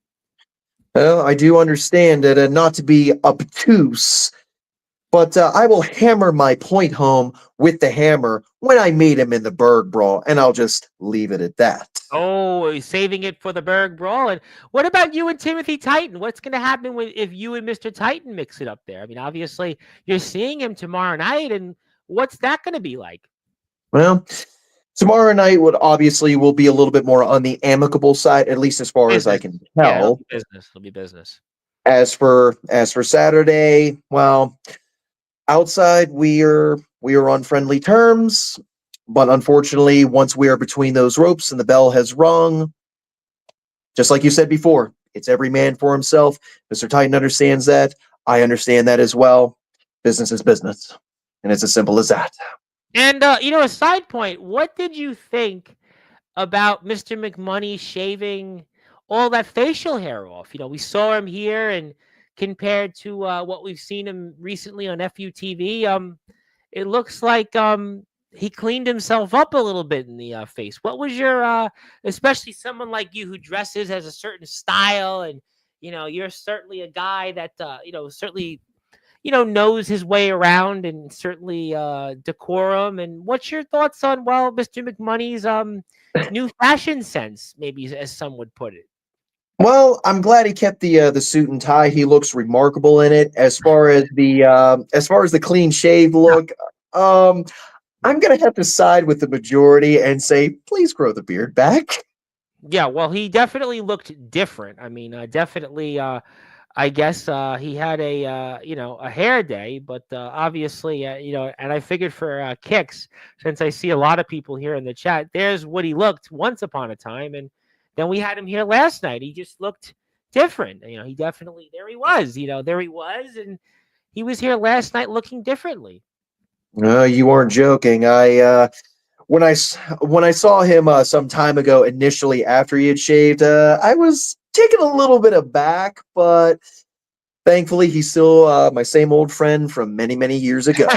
Well, I do understand it, and not to be obtuse, but I will hammer my point home with the hammer when I meet him in the Berg Brawl, and I'll just leave it at that. Oh, saving it for the Berg Brawl. And what about you and Timothy Titan? What's going to happen if you and Mr. Titan mix it up there? I mean, obviously, you're seeing him tomorrow night, and what's that going to be like? Well, tomorrow night would obviously will be a little bit more on the amicable side, at least as far as I Business. can Yeah, it'll tell. be business. It'll be business. As for Saturday, well, outside we are on friendly terms, but unfortunately, once we are between those ropes and the bell has rung, just like you said before, it's every man for himself. Mr. Titan understands that. I understand that as well. Business is business, and it's as simple as that. And a side point. What did you think about Mr. McMoney shaving all that facial hair off? We saw him here, and compared to what we've seen him recently on FUTV, it looks like he cleaned himself up a little bit in the face. What was your, especially someone like you who dresses has a certain style, and you're certainly a guy that certainly knows his way around, and certainly decorum. And what's your thoughts on, well, Mr. McMoney's new fashion sense, maybe as some would put it? Well, I'm glad he kept the suit and tie. He looks remarkable in it. As far as the clean shave look, um, I'm gonna have to side with the majority and say, please grow the beard back. Yeah, well, he definitely looked different. I mean, definitely. I guess he had a hair day, but obviously, and I figured for kicks, since I see a lot of people here in the chat, there's what he looked once upon a time, and then we had him here last night. He just looked different. He definitely there he was. There he was, and he was here last night looking differently. You weren't joking. When I saw him some time ago, initially after he had shaved, I was taken a little bit aback, but thankfully he's still my same old friend from many many years ago.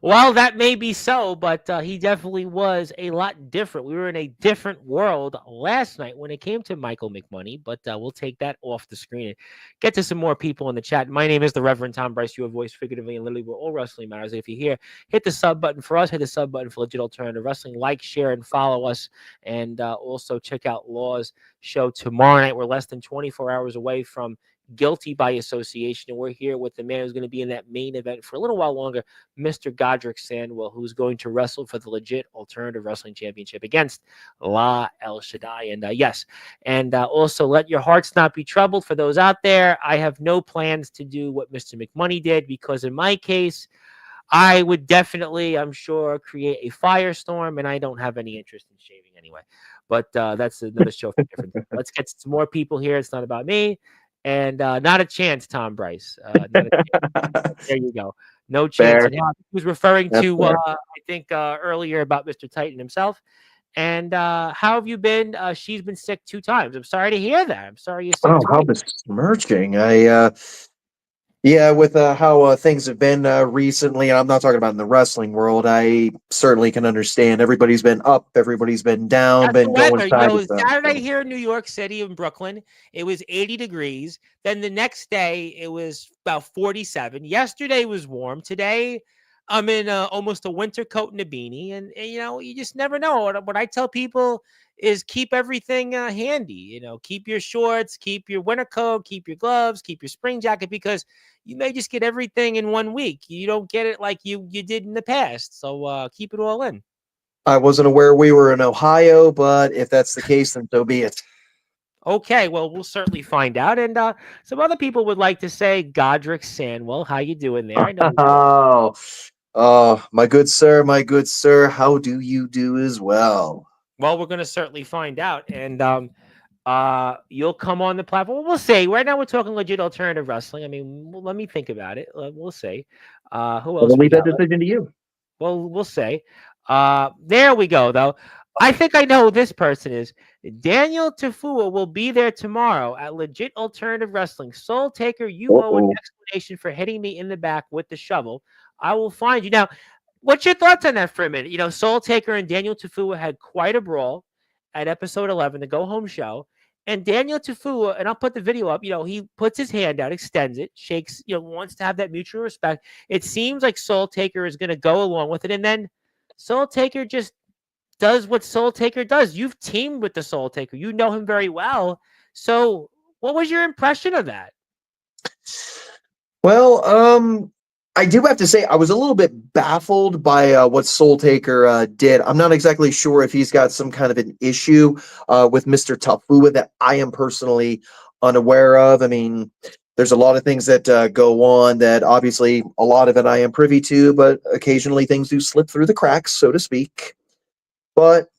Well, that may be so, but he definitely was a lot different. We were in a different world last night when it came to Michael McMoney, but we'll take that off the screen and get to some more people in the chat. My name is the Reverend Tom Bryce, your voice figuratively and literally where all wrestling matters. If you're here, hit the sub button for us, hit the sub button for Legit Alternative Wrestling, like, share, and follow us. And also check out Law's show tomorrow night. We're less than 24 hours away from Guilty by Association, and we're here with the man who's going to be in that main event for a little while longer, Mr. Godrick Sandwell, who's going to wrestle for the Legit Alternative Wrestling Championship against La El Shaddai. And yes, and also let your hearts not be troubled. For those out there, I have no plans to do what Mr. McMoney did, because in my case, I would definitely, I'm sure, create a firestorm, and I don't have any interest in shaving anyway. But that's another show for different. Let's get some more people here. It's not about me. And not a chance, Tom Bryce. Not a chance. There you go. No chance. Fair. And he was referring That's to, fair. I think, earlier about Mr. Titan himself. And how have you been? She's been sick 2 times. I'm sorry to hear that. I'm sorry you're sick Oh, how twice. besmirching! Yeah, with how things have been recently, and I'm not talking about in the wrestling world. I certainly can understand. Everybody's been up, everybody's been down, That's the been going weather. side to side. Saturday here in New York City in Brooklyn, it was 80 degrees. Then the next day, it was about 47. Yesterday was warm. Today, I'm in almost a winter coat and a beanie. And you just never know. What I tell people is keep everything handy. Keep your shorts, keep your winter coat, keep your gloves, keep your spring jacket, because you may just get everything in one week. You don't get it like you did in the past. So keep it all in. I wasn't aware we were in Ohio, but if that's the case, then so be it. Okay, well, we'll certainly find out. And some other people would like to say, Godrick Sandwell, how you doing there? I know. Oh, my good sir, my good sir, how do you do as well? Well, we're going to certainly find out. And you'll come on the platform. We'll see. Right now, we're talking legit alternative wrestling. I mean, let me think about it. We'll see. Who Well, else I'll we leave that got? decision to you. Well, we'll say. There we go, though. I think I know who this person is. Daniel Tafua will be there tomorrow at Legit Alternative Wrestling. Soul Taker, you owe an Uh-oh. explanation for hitting me in the back with the shovel. I will find you. Now, what's your thoughts on that for a minute? Soul Taker and Daniel Tafua had quite a brawl at episode 11, the go home show. And Daniel Tafua, and I'll put the video up, he puts his hand out, extends it, shakes, wants to have that mutual respect. It seems like Soul Taker is going to go along with it. And then Soul Taker just does what Soul Taker does. You've teamed with the Soul Taker. You know him very well. So what was your impression of that? Well, I do have to say I was a little bit baffled by what Soul Taker did. I'm not exactly sure if he's got some kind of an issue with Mr. Tafua that I am personally unaware of. I mean, there's a lot of things that go on that obviously a lot of it I am privy to, but occasionally things do slip through the cracks, so to speak. But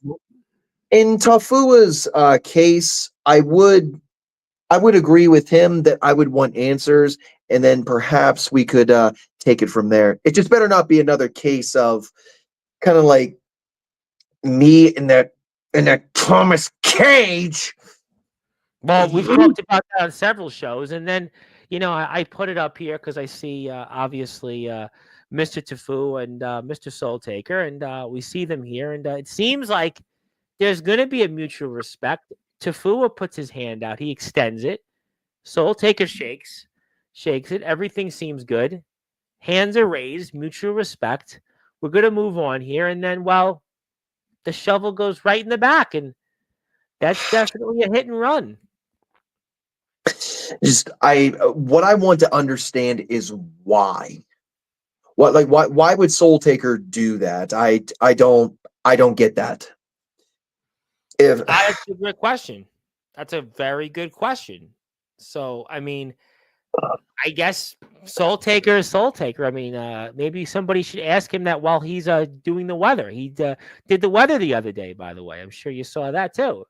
in Tafua's case, I would agree with him that I would want answers, and then perhaps we could take it from there. It just better not be another case of kind of like me in that Thomas Cage. Well, we've talked about that on several shows, and then I put it up here because I see obviously Mr. Tafu and Mr. Soul Taker, and we see them here, and it seems like there's going to be a mutual respect. Tafua puts his hand out, he extends it. Soul Taker shakes it. Everything seems good. Hands are raised, mutual respect. We're going to move on here, and then the shovel goes right in the back, and that's definitely a hit and run. Just what I want to understand is why. Why would Soul Taker do that? I don't get that. If That's a great question. That's a very good question. So, I mean, I guess Soul Taker is Soul Taker. I mean, maybe somebody should ask him that while he's doing the weather. He did the weather the other day, by the way. I'm sure you saw that too.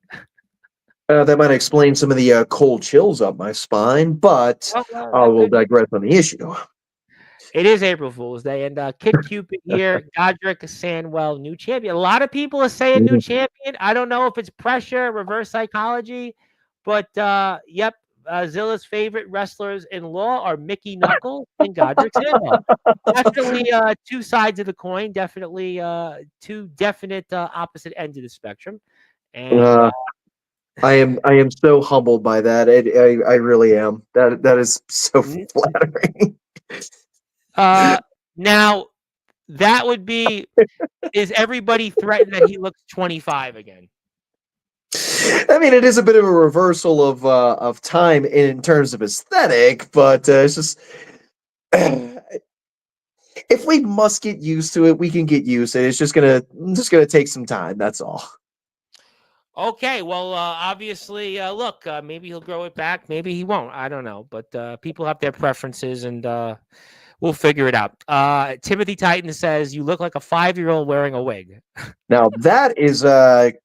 that might explain some of the cold chills up my spine, but I will digress on the issue. It is April Fool's Day, and Kid Cupid here, Godrick, Sandwell, new champion. A lot of people are saying new champion. I don't know if it's pressure, reverse psychology, but yep, Zilla's favorite wrestlers in law are Mickey Knuckles and Godrick Sandwell. Definitely two sides of the coin. Definitely two definite opposite ends of the spectrum. And I am so humbled by that. I really am. That is so flattering. Now that would be. Is everybody threatened that he looks 25 again? I mean, it is a bit of a reversal of time in terms of aesthetic, but it's just if we must get used to it, we can get used to it. It's just gonna take some time. That's all. Okay, well, obviously, look, maybe he'll grow it back, maybe he won't. I don't know, but people have their preferences, and we'll figure it out. Timothy Titan says you look like a 5-year-old wearing a wig. Now that is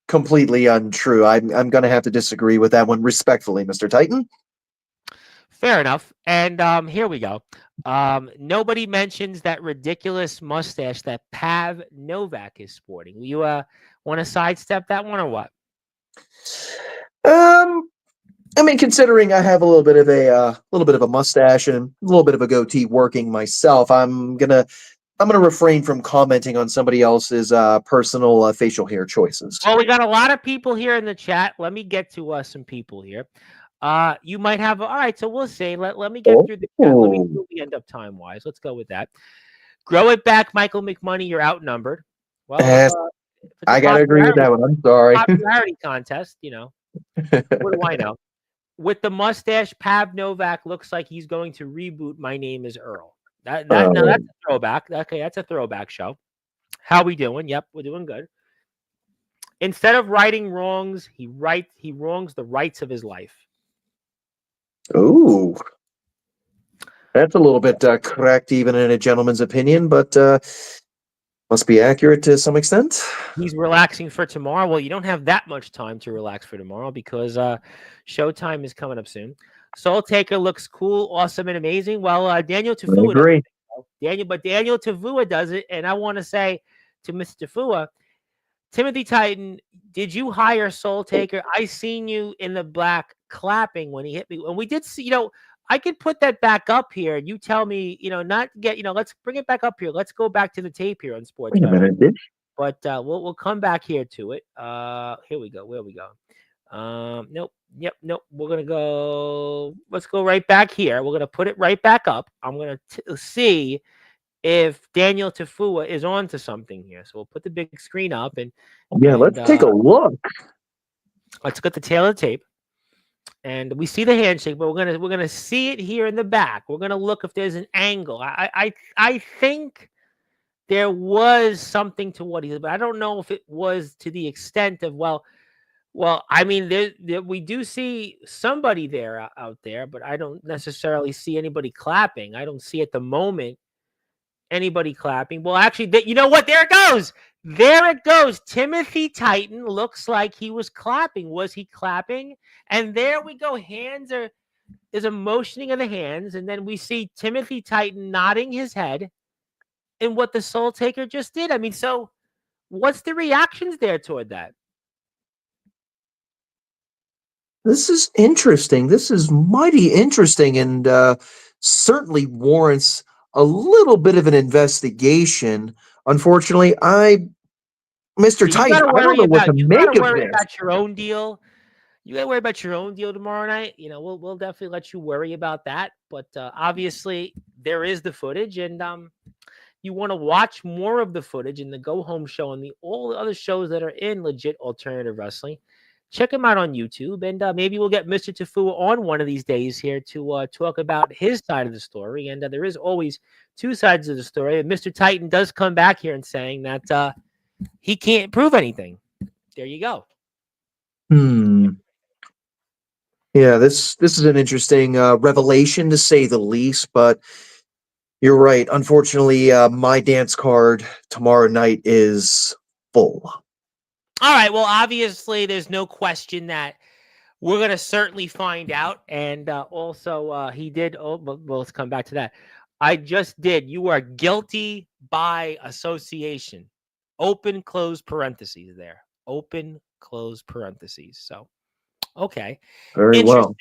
completely untrue. I'm going to have to disagree with that one respectfully, Mr. Titan. Fair enough. And here we go. Nobody mentions that ridiculous mustache that Pav Novak is sporting. You want to sidestep that one or what? I mean, considering I have a little bit of a mustache and a little bit of a goatee working myself, I'm gonna refrain from commenting on somebody else's personal facial hair choices. Well, we got a lot of people here in the chat. Let me get to some people here. You might have all right. So we'll see. Let me get through the chat. Let me see where we end up time wise. Let's go with that. Grow it back, Michael McMoney. You're outnumbered. Well, I gotta agree with that one. I'm sorry. Popularity contest. What do I know? With the mustache, Pav Novak looks like he's going to reboot My Name Is Earl. Now that's a throwback. Okay, that's a throwback show. How we doing? Yep, we're doing good. Instead of righting wrongs, he wrongs the rights of his life. Ooh, that's a little bit correct, even in a gentleman's opinion, but must be accurate to some extent. He's relaxing for tomorrow. Well, you don't have that much time to relax for tomorrow because showtime is coming up soon. Soul Taker looks cool, awesome, and amazing. Well, Daniel Tafua does it. Daniel Tafua does it, and I want to say to Mr. Tafua, Timothy Titan, did you hire Soul Taker? I seen you in the black clapping when he hit me, and we did see. I could put that back up here. You tell me, not get, let's bring it back up here. Let's go back to the tape here on Sports. Wait a minute, bitch. But we'll come back here to it. Here we go. Where we go? Nope. Yep. Nope. We're gonna go. Let's go right back here. We're gonna put it right back up. I'm gonna see if Daniel Tafua is on to something here. So we'll put the big screen up and let's take a look. Let's get the tail of the tape. and we see the handshake, but we're gonna see it here in the back. We're gonna look if there's an angle. I think there was something to what he said, but I don't know if it was to the extent of I mean, we do see somebody there out there, but I don't necessarily see anybody clapping. I don't see at the moment anybody clapping. Well, actually, you know what? There it goes. There it goes. Timothy Titan looks like he was clapping. Was he clapping? And there we go. There's a motioning of the hands, and then we see Timothy Titan nodding his head in what the Soul Taker just did. I mean, so what's the reactions there toward that? This is interesting. This is mighty interesting, and certainly warrants a little bit of an investigation. Unfortunately, Mr. You Titan, I don't know what to make of this. about your own deal. You got to worry about your own deal tomorrow night. You know, we'll definitely let you worry about that. But obviously, there is the footage, and you want to watch more of the footage in the Go Home Show and all the other shows that are in legit alternative wrestling. Check him out on YouTube, and maybe we'll get Mr. Tafua on one of these days here to talk about his side of the story. And there is always two sides of the story. And Mr. Titan does come back here and saying that he can't prove anything. There you go. Yeah, this is an interesting revelation, to say the least. But you're right. Unfortunately, my dance card tomorrow night is full. All right. Well, obviously, there's no question that we're going to certainly find out. And also, he did. Oh, well, let's come back to that. I just did. You are guilty by association. Open, close parentheses there. Open, close parentheses. So, okay. Very well.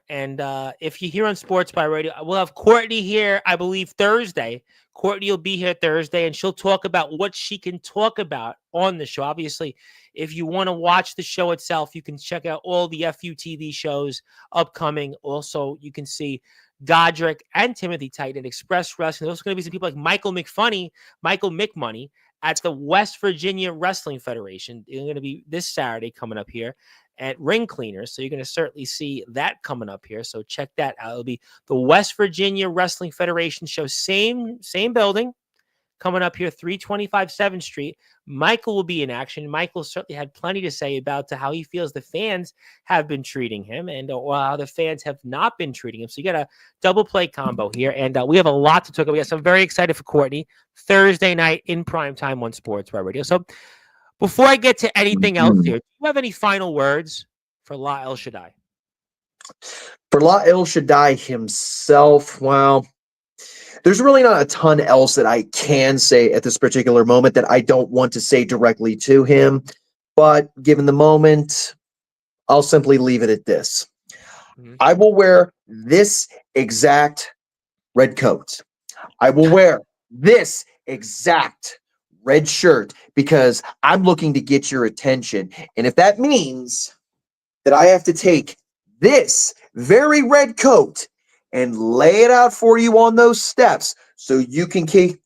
And if you're here on Sportzwire Radio, we'll have Courtney here, I believe, Thursday. Courtney will be here Thursday, and she'll talk about what she can talk about on the show. Obviously, if you want to watch the show itself, you can check out all the FUTV shows upcoming. Also, you can see Godrick and Timothy Titan at Express Wrestling. There's also going to be some people like Michael McMoney at the West Virginia Wrestling Federation. They're going to be this Saturday coming up here at Ring Cleaners. So you're going to certainly see that coming up here. So check that out. It'll be the West Virginia Wrestling Federation show. Same building coming up here, 325 7th Street. Michael will be in action. Michael certainly had plenty to say about how he feels the fans have been treating him and how the fans have not been treating him. So you got a double play combo here. And we have a lot to talk about. We got some very excited for Courtney Thursday night in prime time on Sportzwire Radio. So before I get to anything else here, do you have any final words for La El Shaddai? For La El Shaddai himself, well, there's really not a ton else that I can say at this particular moment that I don't want to say directly to him. But given the moment, I'll simply leave it at this. I will wear this exact red coat. I will wear this exact red shirt because I'm looking to get your attention. And if that means that I have to take this very red coat and lay it out for you on those steps so you can take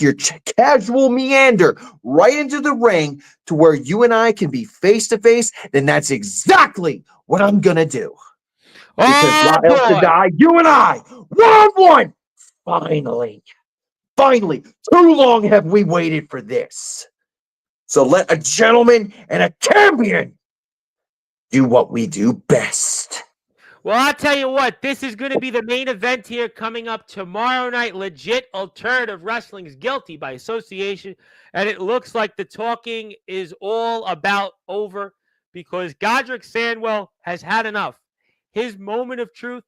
your casual meander right into the ring to where you and I can be face to face, then that's exactly what I'm gonna do. Because La El Shaddai, you and I, one-on-one, finally, too long have we waited for this. So let a gentleman and a champion do what we do best. Well, I'll tell you what, this is going to be the main event here coming up tomorrow night. Legit Alternative Wrestling is guilty by association, and it looks like the talking is all about over because Godrick Sandwell has had enough. His moment of truth,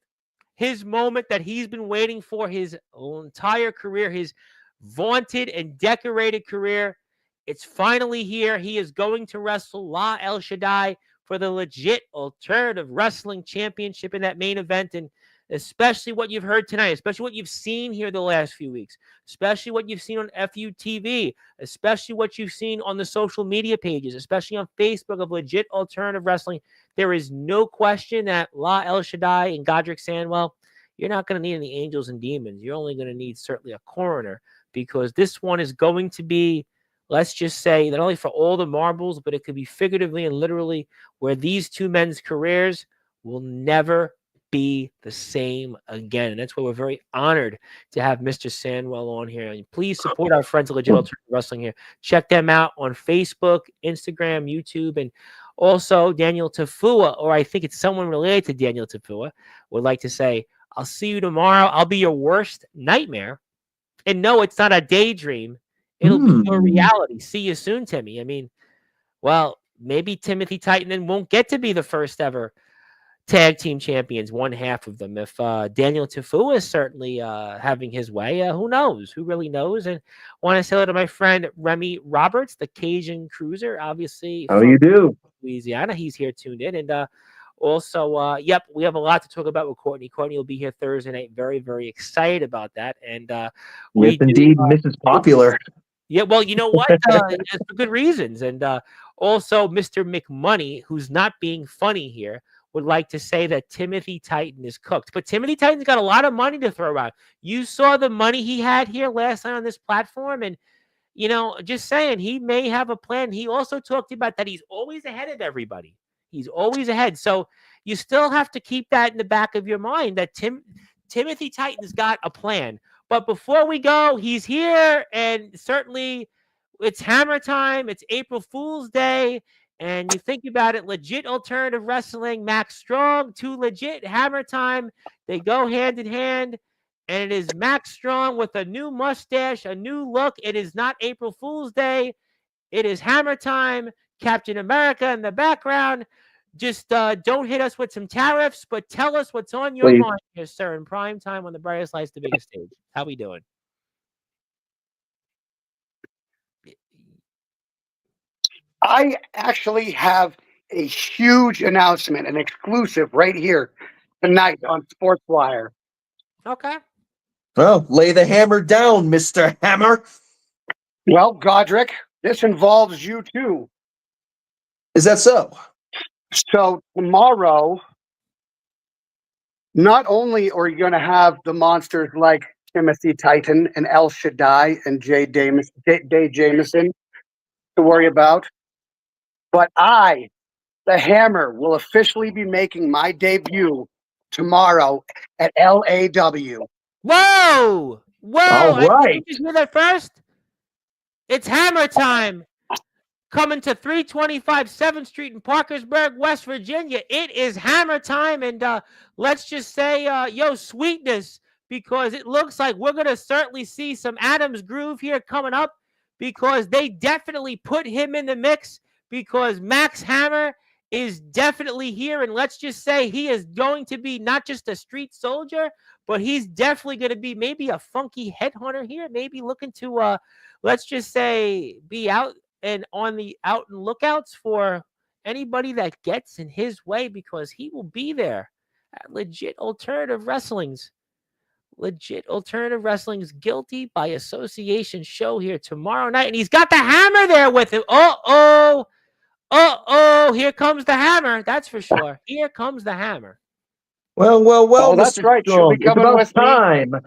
his moment that he's been waiting for his entire career, his vaunted and decorated career, it's finally here. He is going to wrestle La El Shaddai for the legit Alternative Wrestling Championship in that main event. And especially what you've heard tonight, especially what you've seen here the last few weeks, especially what you've seen on FUTV, especially what you've seen on the social media pages, especially on Facebook of Legit Alternative Wrestling, there is no question that La El Shaddai and Godrick Sandwell, you're not going to need any angels and demons. You're only going to need certainly a coroner because this one is going to be, let's just say, not only for all the marbles, but it could be figuratively and literally where these two men's careers will never be the same again. And that's why we're very honored to have Mr. Sandwell on here. And please support our friends at Legit Alternative Wrestling here. Check them out on Facebook, Instagram, YouTube, and also Daniel Tafua, or I think it's someone related to Daniel Tafua, would like to say, I'll see you tomorrow. I'll be your worst nightmare. And no, it's not a daydream. It'll be your reality. See you soon, Timmy. I mean, well, maybe Timothy Titan won't get to be the first ever tag team champions, one half of them. If Daniel Tafua is certainly having his way, who knows? Who really knows? And want to say hello to my friend Remy Roberts, the Cajun Cruiser, obviously How from you do? Louisiana. He's here tuned in. And also, yep, we have a lot to talk about with Courtney. Courtney will be here Thursday night. Very, very excited about that. And we Yes, indeed, Mrs. Popular. yeah, well, you know what? It's for good reasons. And also, Mr. McMoney, who's not being funny here, would like to say that Timothy Titan is cooked. But Timothy Titan's got a lot of money to throw around. You saw the money he had here last night on this platform. And, just saying, he may have a plan. He also talked about that he's always ahead of everybody. He's always ahead. So you still have to keep that in the back of your mind that Timothy Titan's got a plan. But before we go, he's here, and certainly it's hammer time. It's April Fool's Day, and you think about it, legit alternative wrestling, Max Strong, too legit, hammer time. They go hand in hand, and it is Max Strong with a new mustache, a new look. It is not April Fool's Day. It is hammer time. Captain America in the background. Just don't hit us with some tariffs, but tell us what's on your mind here, sir, in prime time on the brightest lights, the biggest stage. How we doing? I actually have a huge announcement, an exclusive right here tonight on Sportzwire. Okay. Well, lay the hammer down, Mr. Hammer. Well, Godrick, this involves you too. Is that so? So tomorrow, not only are you going to have the monsters like Timothy Titan and El Shaddai and Dave Jameson to worry about, but I, the Hammer, will officially be making my debut tomorrow at LAW. Whoa! Whoa! All right. Did you hear that first? It's hammer time. Coming to 325 7th Street in Parkersburg, West Virginia. It is hammer time. And let's just say, sweetness, because it looks like we're going to certainly see some Adam's Groove here coming up, because they definitely put him in the mix, because Max Hammer is definitely here. And let's just say he is going to be not just a street soldier, but he's definitely going to be maybe a funky headhunter here, maybe looking to, let's just say, be out and on the out and lookouts for anybody that gets in his way, because he will be there at Legit Alternative Wrestling's Guilty by Association show here tomorrow night. And he's got the Hammer there with him. Here comes the Hammer. That's for sure. Here comes the Hammer. Well, Oh, that's Mr. right. She'll Strong, be coming with me.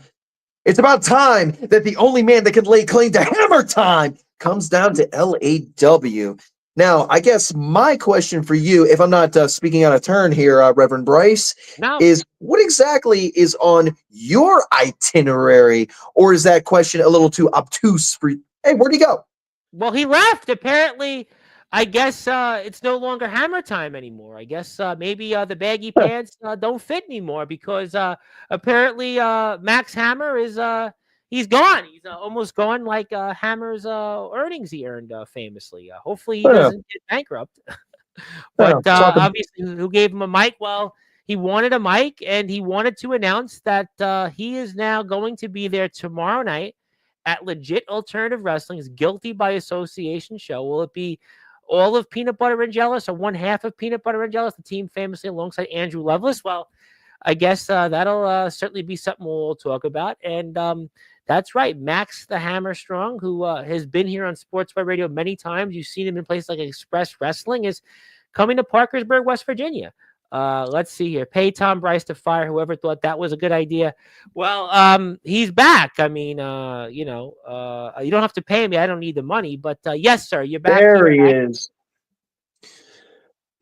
It's about time that the only man that can lay claim to hammer time comes down to LAW. Now, I guess my question for you, if I'm not speaking out of turn here, Reverend Bryce, is what exactly is on your itinerary? Or is that question a little too obtuse for you? Hey, where'd he go? Well, he left. Apparently, I guess it's no longer hammer time anymore. I guess maybe the baggy pants don't fit anymore, because apparently Max Hammer is he's gone. He's almost gone, like Hammer's earnings he earned famously. Hopefully he doesn't get bankrupt. But obviously, who gave him a mic? Well, he wanted a mic, and he wanted to announce that he is now going to be there tomorrow night at Legit Alternative Wrestling's Guilty by Association show. Will it be all of Peanut Butter and Jealous, or one half of Peanut Butter and Jealous, the team famously alongside Andrew Lovelace? Well, I guess that'll certainly be something we'll talk about. And that's right, Max the Hammer Strong, who has been here on Sportswire Radio many times. You've seen him in places like Express Wrestling, is coming to Parkersburg, West Virginia. Let's see here. Pay Tom Bryce to fire whoever thought that was a good idea. Well, he's back. I mean, you don't have to pay me. I don't need the money. But yes, sir, you're back. There he is.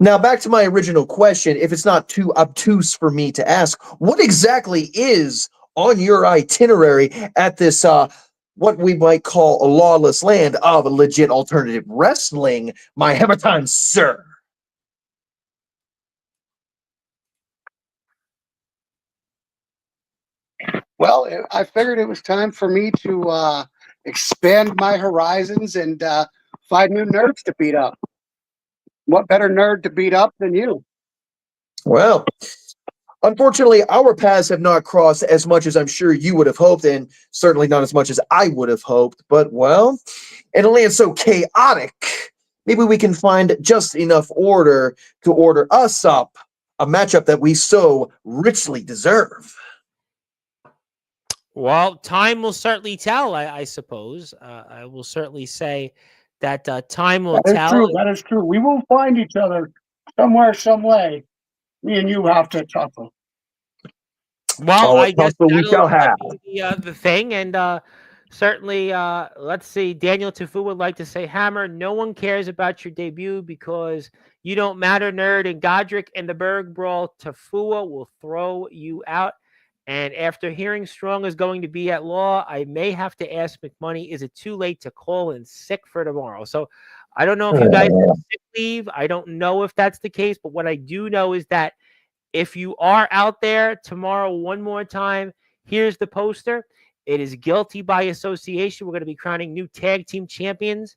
Now, back to my original question, if it's not too obtuse for me to ask, what exactly is on your itinerary at this, what we might call a lawless land of legit alternative wrestling, my Hematime sir? Well, I figured it was time for me to expand my horizons and find new nerds to beat up. What better nerd to beat up than you? Well, unfortunately, our paths have not crossed as much as I'm sure you would have hoped, and certainly not as much as I would have hoped. But, well, in a land so chaotic, maybe we can find just enough order to order us up a matchup that we so richly deserve. Well, time will certainly tell, I suppose. I will certainly say that time will That is tell. true. That is true. We will find each other somewhere, some way. Me and you have to tussle. Well, Oh, a I guess tussle we shall have. be the thing, and certainly, let's see. Daniel Tafu would like to say, Hammer, no one cares about your debut because you don't matter, nerd. And Godrick and the Berg Brawl, Tafua will throw you out. And after hearing Strong is going to be at Law, I may have to ask McMoney, is it too late to call in sick for tomorrow? So I don't know if you guys have sick leave. I don't know if that's the case, but what I do know is that if you are out there tomorrow, one more time, here's the poster. It is guilty by association. We're going to be crowning new tag team champions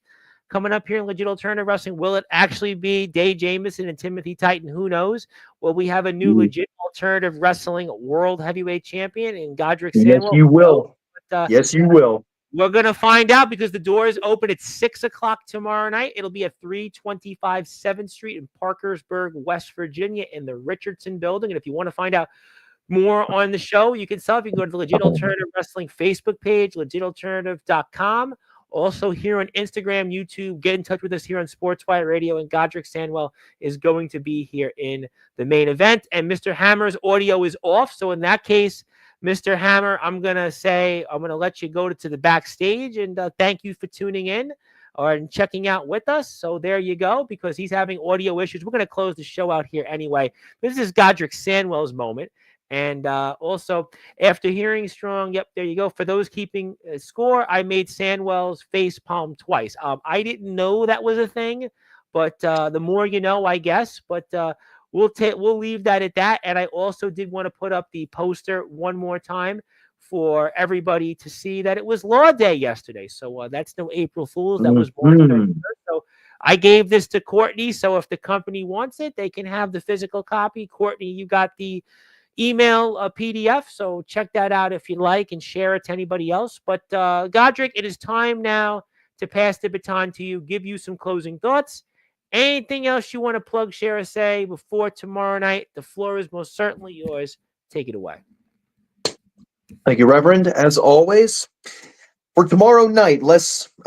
coming up here in Legit Alternative Wrestling. Will it actually be Dave Jamieson and Timothy Titan? Who knows? Will we have a new Legit Alternative Wrestling World Heavyweight Champion in Godrick Yes, Sandwell? you will. But, Yes, you will. we're going to find out because the doors open at 6 o'clock tomorrow night. It'll be at 325 7th Street in Parkersburg, West Virginia in the Richardson building. And if you want to find out more on the show, you can go to the Legit Alternative Wrestling Facebook page, legitalternative.com. Also here on Instagram, YouTube, get in touch with us here on Sportswire Radio, and Godrick Sandwell is going to be here in the main event. And Mr. Hammer's audio is off. So in that case, Mr. Hammer, I'm going to let you go to the backstage, and thank you for tuning in or checking out with us. So there you go, because he's having audio issues. We're going to close the show out here anyway. This is Godrick Sandwell's moment. And also, after hearing Strong, yep, there you go. For those keeping score, I made Sandwell's face palm twice. I didn't know that was a thing, but the more you know, I guess. But we'll leave that at that. And I also did want to put up the poster one more time for everybody to see that it was Law Day yesterday. So that's no April Fool's. That was March 31st. So I gave this to Courtney. So if the company wants it, they can have the physical copy. Courtney, you got the email PDF, so check that out if you like and share it to anybody else. But Godrick, it is time now to pass the baton to you, give you some closing thoughts. Anything else you want to plug, share, or say before tomorrow night? The floor is most certainly yours. Take it away. Thank you, Reverend. As always, for tomorrow night,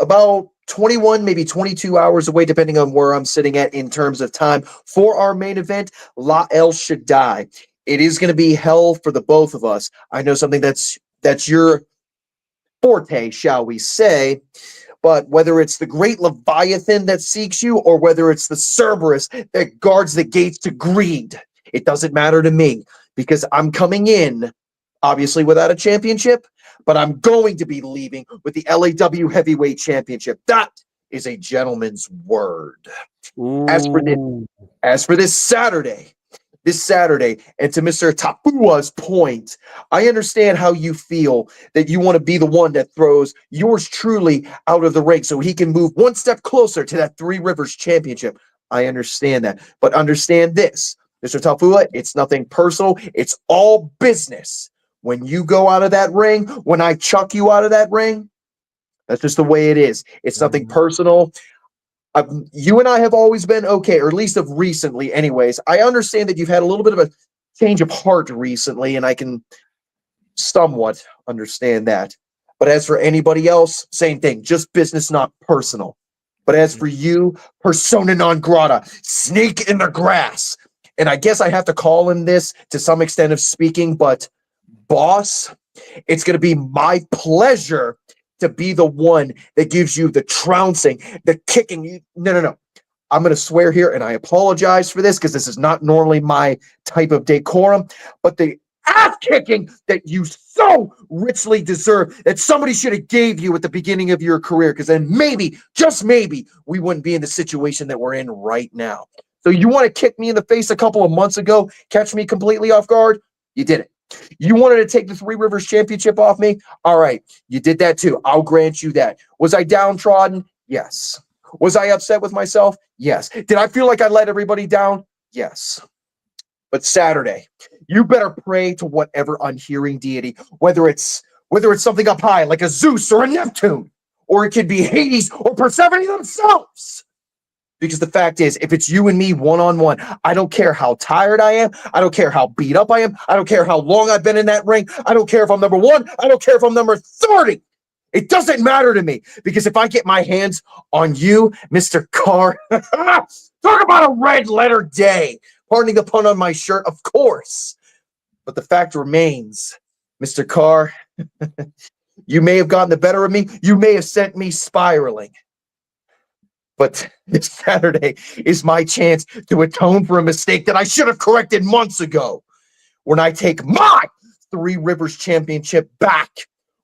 about 21, maybe 22 hours away, depending on where I'm sitting at in terms of time, for our main event, La El Shaddai. It is going to be hell for the both of us. I know something that's your forte, shall we say. But whether it's the great Leviathan that seeks you or whether it's the Cerberus that guards the gates to greed, it doesn't matter to me, because I'm coming in, obviously without a championship, but I'm going to be leaving with the LAW Heavyweight Championship. That is a gentleman's word. As for this Saturday, and to Mr. Tapua's point, I understand how you feel that you want to be the one that throws yours truly out of the ring so he can move one step closer to that Three Rivers Championship. I understand that. But understand this, Mr. Tapua, it's nothing personal. It's all business. When you go out of that ring, when I chuck you out of that ring, that's just the way it is. It's nothing personal. You and I have always been okay, or at least of recently anyways. I understand that you've had a little bit of a change of heart recently, and I can somewhat understand that. But as for anybody else, same thing, just business, not personal. But as for you, persona non grata, snake in the grass. And I guess I have to call him this to some extent of speaking, but boss, it's going to be my pleasure to be the one that gives you the trouncing, the kicking. No. I'm going to swear here, and I apologize for this because this is not normally my type of decorum, but the ass kicking that you so richly deserve that somebody should have gave you at the beginning of your career, because then maybe, just maybe, we wouldn't be in the situation that we're in right now. So you want to kick me in the face a couple of months ago, catch me completely off guard? You did it. You wanted to take the Three Rivers Championship off me? All right, you did that too. I'll grant you that. Was I downtrodden? Yes. Was I upset with myself? Yes. Did I feel like I let everybody down? Yes. But Saturday, you better pray to whatever unhearing deity, whether it's something up high like a Zeus or a Neptune, or it could be Hades or Persephone themselves. Because the fact is, if it's you and me one-on-one, I don't care how tired I am. I don't care how beat up I am. I don't care how long I've been in that ring. I don't care if I'm number 1. I don't care if I'm number 30. It doesn't matter to me. Because if I get my hands on you, Mr. Carr, talk about a red letter day. Pardoning the pun on my shirt, of course. But the fact remains, Mr. Carr, you may have gotten the better of me. You may have sent me spiraling. But this Saturday is my chance to atone for a mistake that I should have corrected months ago. When I take my Three Rivers Championship back.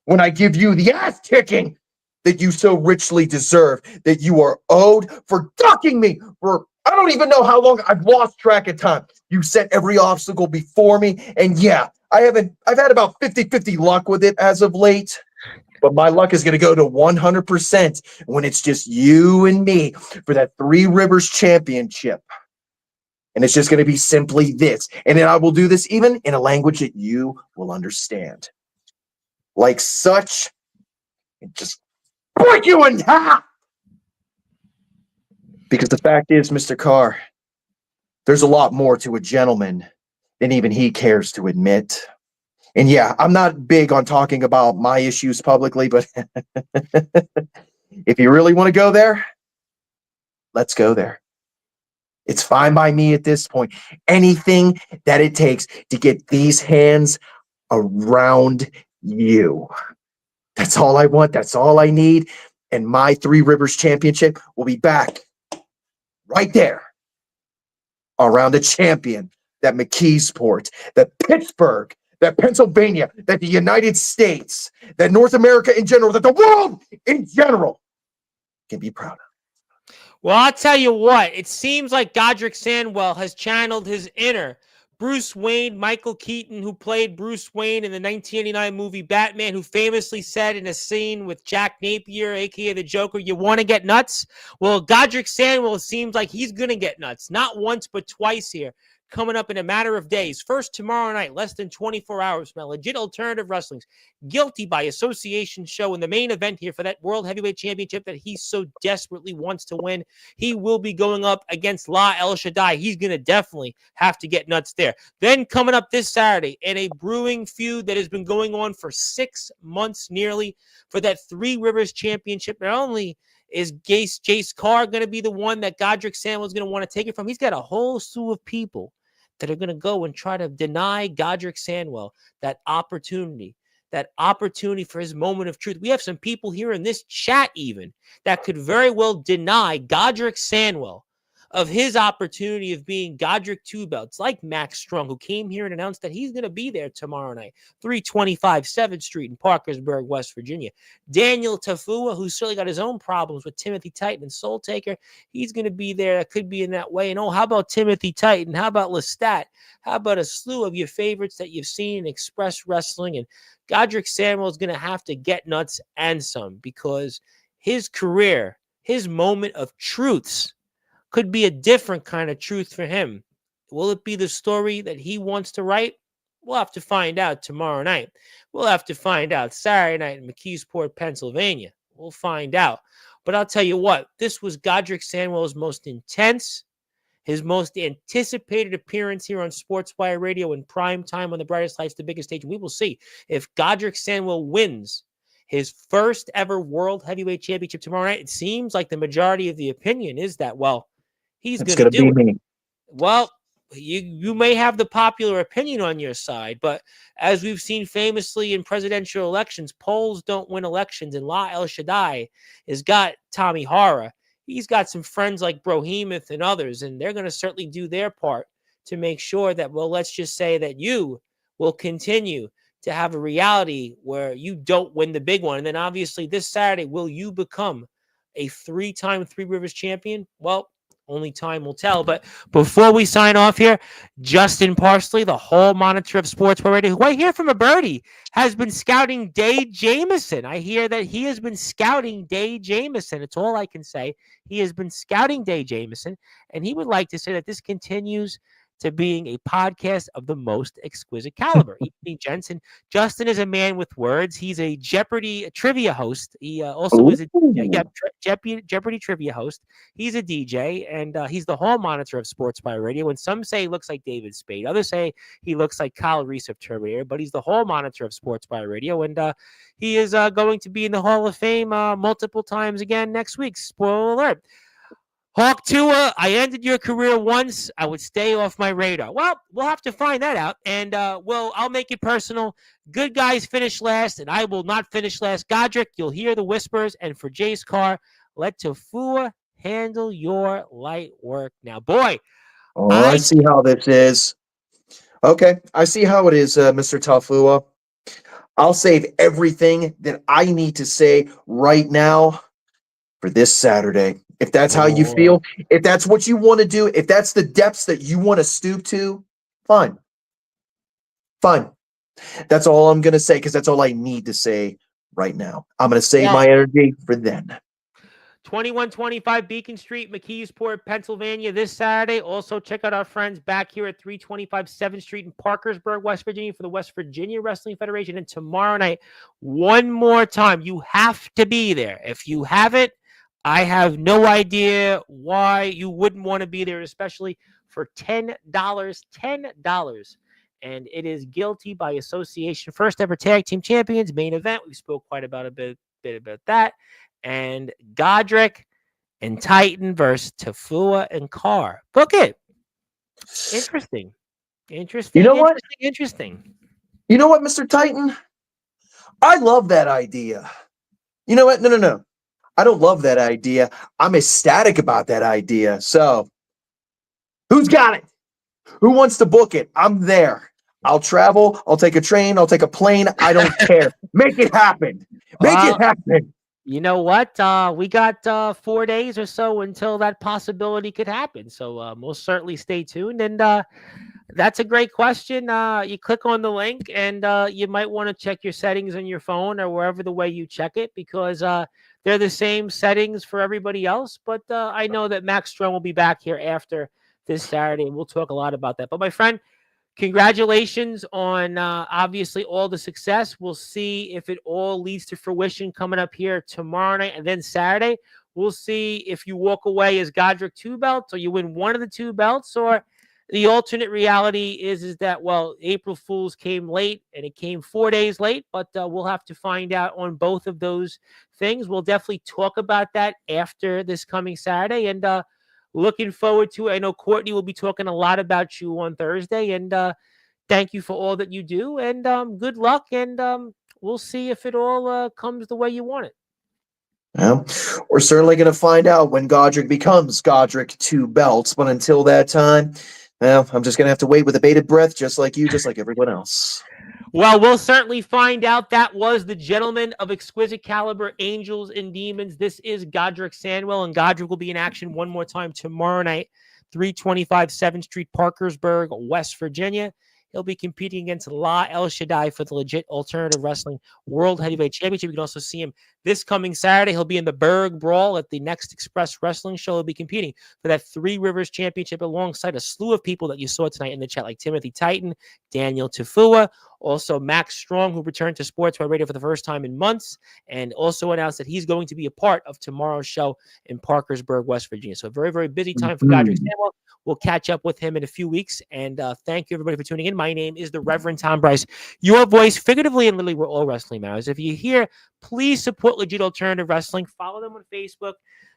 When I give you the ass kicking that you so richly deserve, that you are owed for ducking me for, I don't even know how long. I've lost track of time. You set every obstacle before me. And yeah, I've had about 50-50 luck with it as of late. But my luck is going to go to 100% when it's just you and me for that Three Rivers Championship. And it's just going to be simply this. And then I will do this even in a language that you will understand. Like such, and just break you in half. Because the fact is, Mr. Carr, there's a lot more to a gentleman than even he cares to admit. And yeah, I'm not big on talking about my issues publicly, but if you really want to go there, let's go there. It's fine by me at this point. Anything that it takes to get these hands around you. That's all I want. That's all I need. And my Three Rivers Championship will be back right there around the champion, that McKeesport, that Pittsburgh, that Pennsylvania, that the United States, that North America in general, that the world in general can be proud of. Well, I'll tell you what. It seems like Godrick Sandwell has channeled his inner Bruce Wayne, Michael Keaton, who played Bruce Wayne in the 1989 movie Batman, who famously said in a scene with Jack Napier, a.k.a. the Joker, you want to get nuts? Well, Godrick Sandwell seems like he's going to get nuts. Not once, but twice here. Coming up in a matter of days. First, tomorrow night, less than 24 hours from Legit Alternative Wrestling's Guilty by Association show in the main event here for that World Heavyweight Championship that he so desperately wants to win. He will be going up against La El Shaddai. He's going to definitely have to get nuts there. Then coming up this Saturday in a brewing feud that has been going on for 6 months nearly for that Three Rivers Championship. Not only is Jace Carr going to be the one that Godrick Sandwell is going to want to take it from, he's got a whole slew of people that are going to go and try to deny Godrick Sandwell that opportunity for his moment of truth. We have some people here in this chat even that could very well deny Godrick Sandwell of his opportunity of being Godrick Two Belts, like Max Strong, who came here and announced that he's going to be there tomorrow night, 325 7th Street in Parkersburg, West Virginia. Daniel Tafua, who's certainly got his own problems with Timothy Titan and Soul Taker, he's going to be there. That could be in that way. And how about Timothy Titan? How about Lestat? How about a slew of your favorites that you've seen in Express Wrestling? And Godrick Sandwell is going to have to get nuts and some, because his career, his moment of truths, could be a different kind of truth for him. Will it be the story that he wants to write? We'll have to find out tomorrow night. We'll have to find out Saturday night in McKeesport, Pennsylvania. We'll find out. But I'll tell you what, this was Godrick Sandwell's most intense, his most anticipated appearance here on Sportswire Radio in prime time on the brightest lights, the biggest stage. We will see if Godrick Sandwell wins his first ever World Heavyweight Championship tomorrow night. It seems like the majority of the opinion is that, well, he's going to do it. Me. Well, you may have the popular opinion on your side, but as we've seen famously in presidential elections, polls don't win elections, and La El Shaddai has got Tommy Hara he's got some friends like Brohemoth and others, and they're going to certainly do their part to make sure that, well, let's just say that you will continue to have a reality where you don't win the big one. And then obviously this Saturday, will you become a 3-time Three Rivers champion? Well, only time will tell. But before we sign off here, Justin Parsley, the hall monitor of Sportswire Radio, who I hear from a birdie, has been scouting Day Jameson. I hear that he has been scouting Day Jameson. It's all I can say. He has been scouting Day Jameson, and he would like to say that this continues to being a podcast of the most exquisite caliber. Evening, Jensen. Justin is a man with words. He's a Jeopardy trivia host. He also is a Jeopardy trivia host. He's a DJ, and he's the hall monitor of Sportswire Radio. And some say he looks like David Spade. Others say he looks like Kyle Reese of Terminator, but he's the hall monitor of Sportswire Radio. And he is going to be in the Hall of Fame multiple times again next week. Spoiler alert. Hawk Tua, I ended your career once. I would stay off my radar. Well, we'll have to find that out, and I'll make it personal. Good guys finish last, and I will not finish last. Godrick, you'll hear the whispers, and for Jace Carr, let Tafua handle your light work. Now, boy. Oh, I see how this is. Okay, I see how it is, Mr. Tafua. I'll save everything that I need to say right now for this Saturday. If that's how you feel, if that's what you want to do, if that's the depths that you want to stoop to, fine. Fine. That's all I'm going to say, because that's all I need to say right now. I'm going to save my energy for then. 2125 Beacon Street, McKeesport, Pennsylvania, this Saturday. Also, check out our friends back here at 325 7th Street in Parkersburg, West Virginia, for the West Virginia Wrestling Federation. And tomorrow night, one more time, you have to be there. If you haven't, I have no idea why you wouldn't want to be there, especially for $10. $10. And it is Guilty by Association. First ever tag team champions, main event. We spoke quite about a bit about that. And Godrick and Titan versus Tafua and Carr. Book it. Interesting. You know what? Interesting. You know what, Mr. Titan? I love that idea. You know what? No. I don't love that idea. I'm ecstatic about that idea. So, who's got it? Who wants to book it? I'm there. I'll travel. I'll take a train. I'll take a plane. I don't care. Make it happen. Make it happen. You know what? We got 4 days or so until that possibility could happen. So most certainly stay tuned. And that's a great question. You click on the link, and you might want to check your settings on your phone or wherever the way you check it, because they're the same settings for everybody else. But I know that Max Strong will be back here after this Saturday, and we'll talk a lot about that. But my friend, congratulations on obviously all the success. We'll see if it all leads to fruition coming up here tomorrow night, and then Saturday. We'll see if you walk away as Godrick 2 belts, or you win one of the 2 belts, or the alternate reality is that, well, April Fool's came late, and it came 4 days late, but we'll have to find out on both of those things. We'll definitely talk about that after this coming Saturday, and looking forward to it. I know Courtney will be talking a lot about you on Thursday, and thank you for all that you do, and good luck, and we'll see if it all comes the way you want it. Well, we're certainly going to find out when Godrick becomes Godrick 2 belts, but until that time, well, I'm just going to have to wait with a bated breath, just like you, just like everyone else. Well, we'll certainly find out. That was the gentleman of exquisite caliber, Angels and Demons. This is Godrick Sandwell, and Godrick will be in action one more time tomorrow night, 325 7th Street, Parkersburg, West Virginia. He'll be competing against La El Shaddai for the legit alternative wrestling World Heavyweight Championship. You can also see him this coming Saturday. He'll be in the Berg Brawl at the Next Express Wrestling Show. He'll be competing for that Three Rivers Championship alongside a slew of people that you saw tonight in the chat, like Timothy Titan, Daniel Tafua, also Max Strong, who returned to Sportswire Radio for the first time in months, and also announced that he's going to be a part of tomorrow's show in Parkersburg, West Virginia. So a very, very busy time for Godrick Sandwell. We'll catch up with him in a few weeks. And thank you, everybody, for tuning in. My name is the Reverend Tom Bryce. Your voice, figuratively and literally, where all wrestling matters. If you're here, please support Legit Alternative Wrestling. Follow them on Facebook.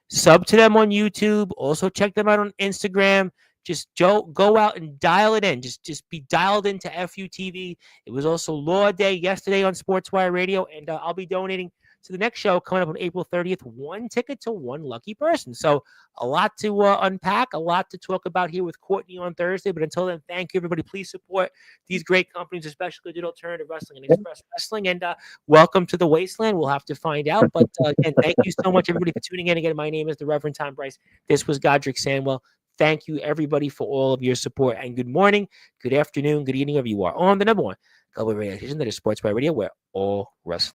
Sub to them on YouTube. Also, check them out on Instagram. Just go out and dial it in. Just be dialed into FUTV. It was also Law Day yesterday on Sportswire Radio. And I'll be donating to the next show coming up on April 30th. 1 ticket to 1 lucky person. So a lot to unpack, a lot to talk about here with Courtney on Thursday. But until then, thank you, everybody. Please support these great companies, especially Digital Alternative Wrestling and Express Wrestling. And welcome to the Wasteland. We'll have to find out. But again, thank you so much, everybody, for tuning in. Again, my name is the Reverend Tom Bryce. This was Godrick Sandwell. Thank you, everybody, for all of your support. And good morning, good afternoon, good evening, wherever you are on the number one global radio station that is Sportswire Radio, where all wrestling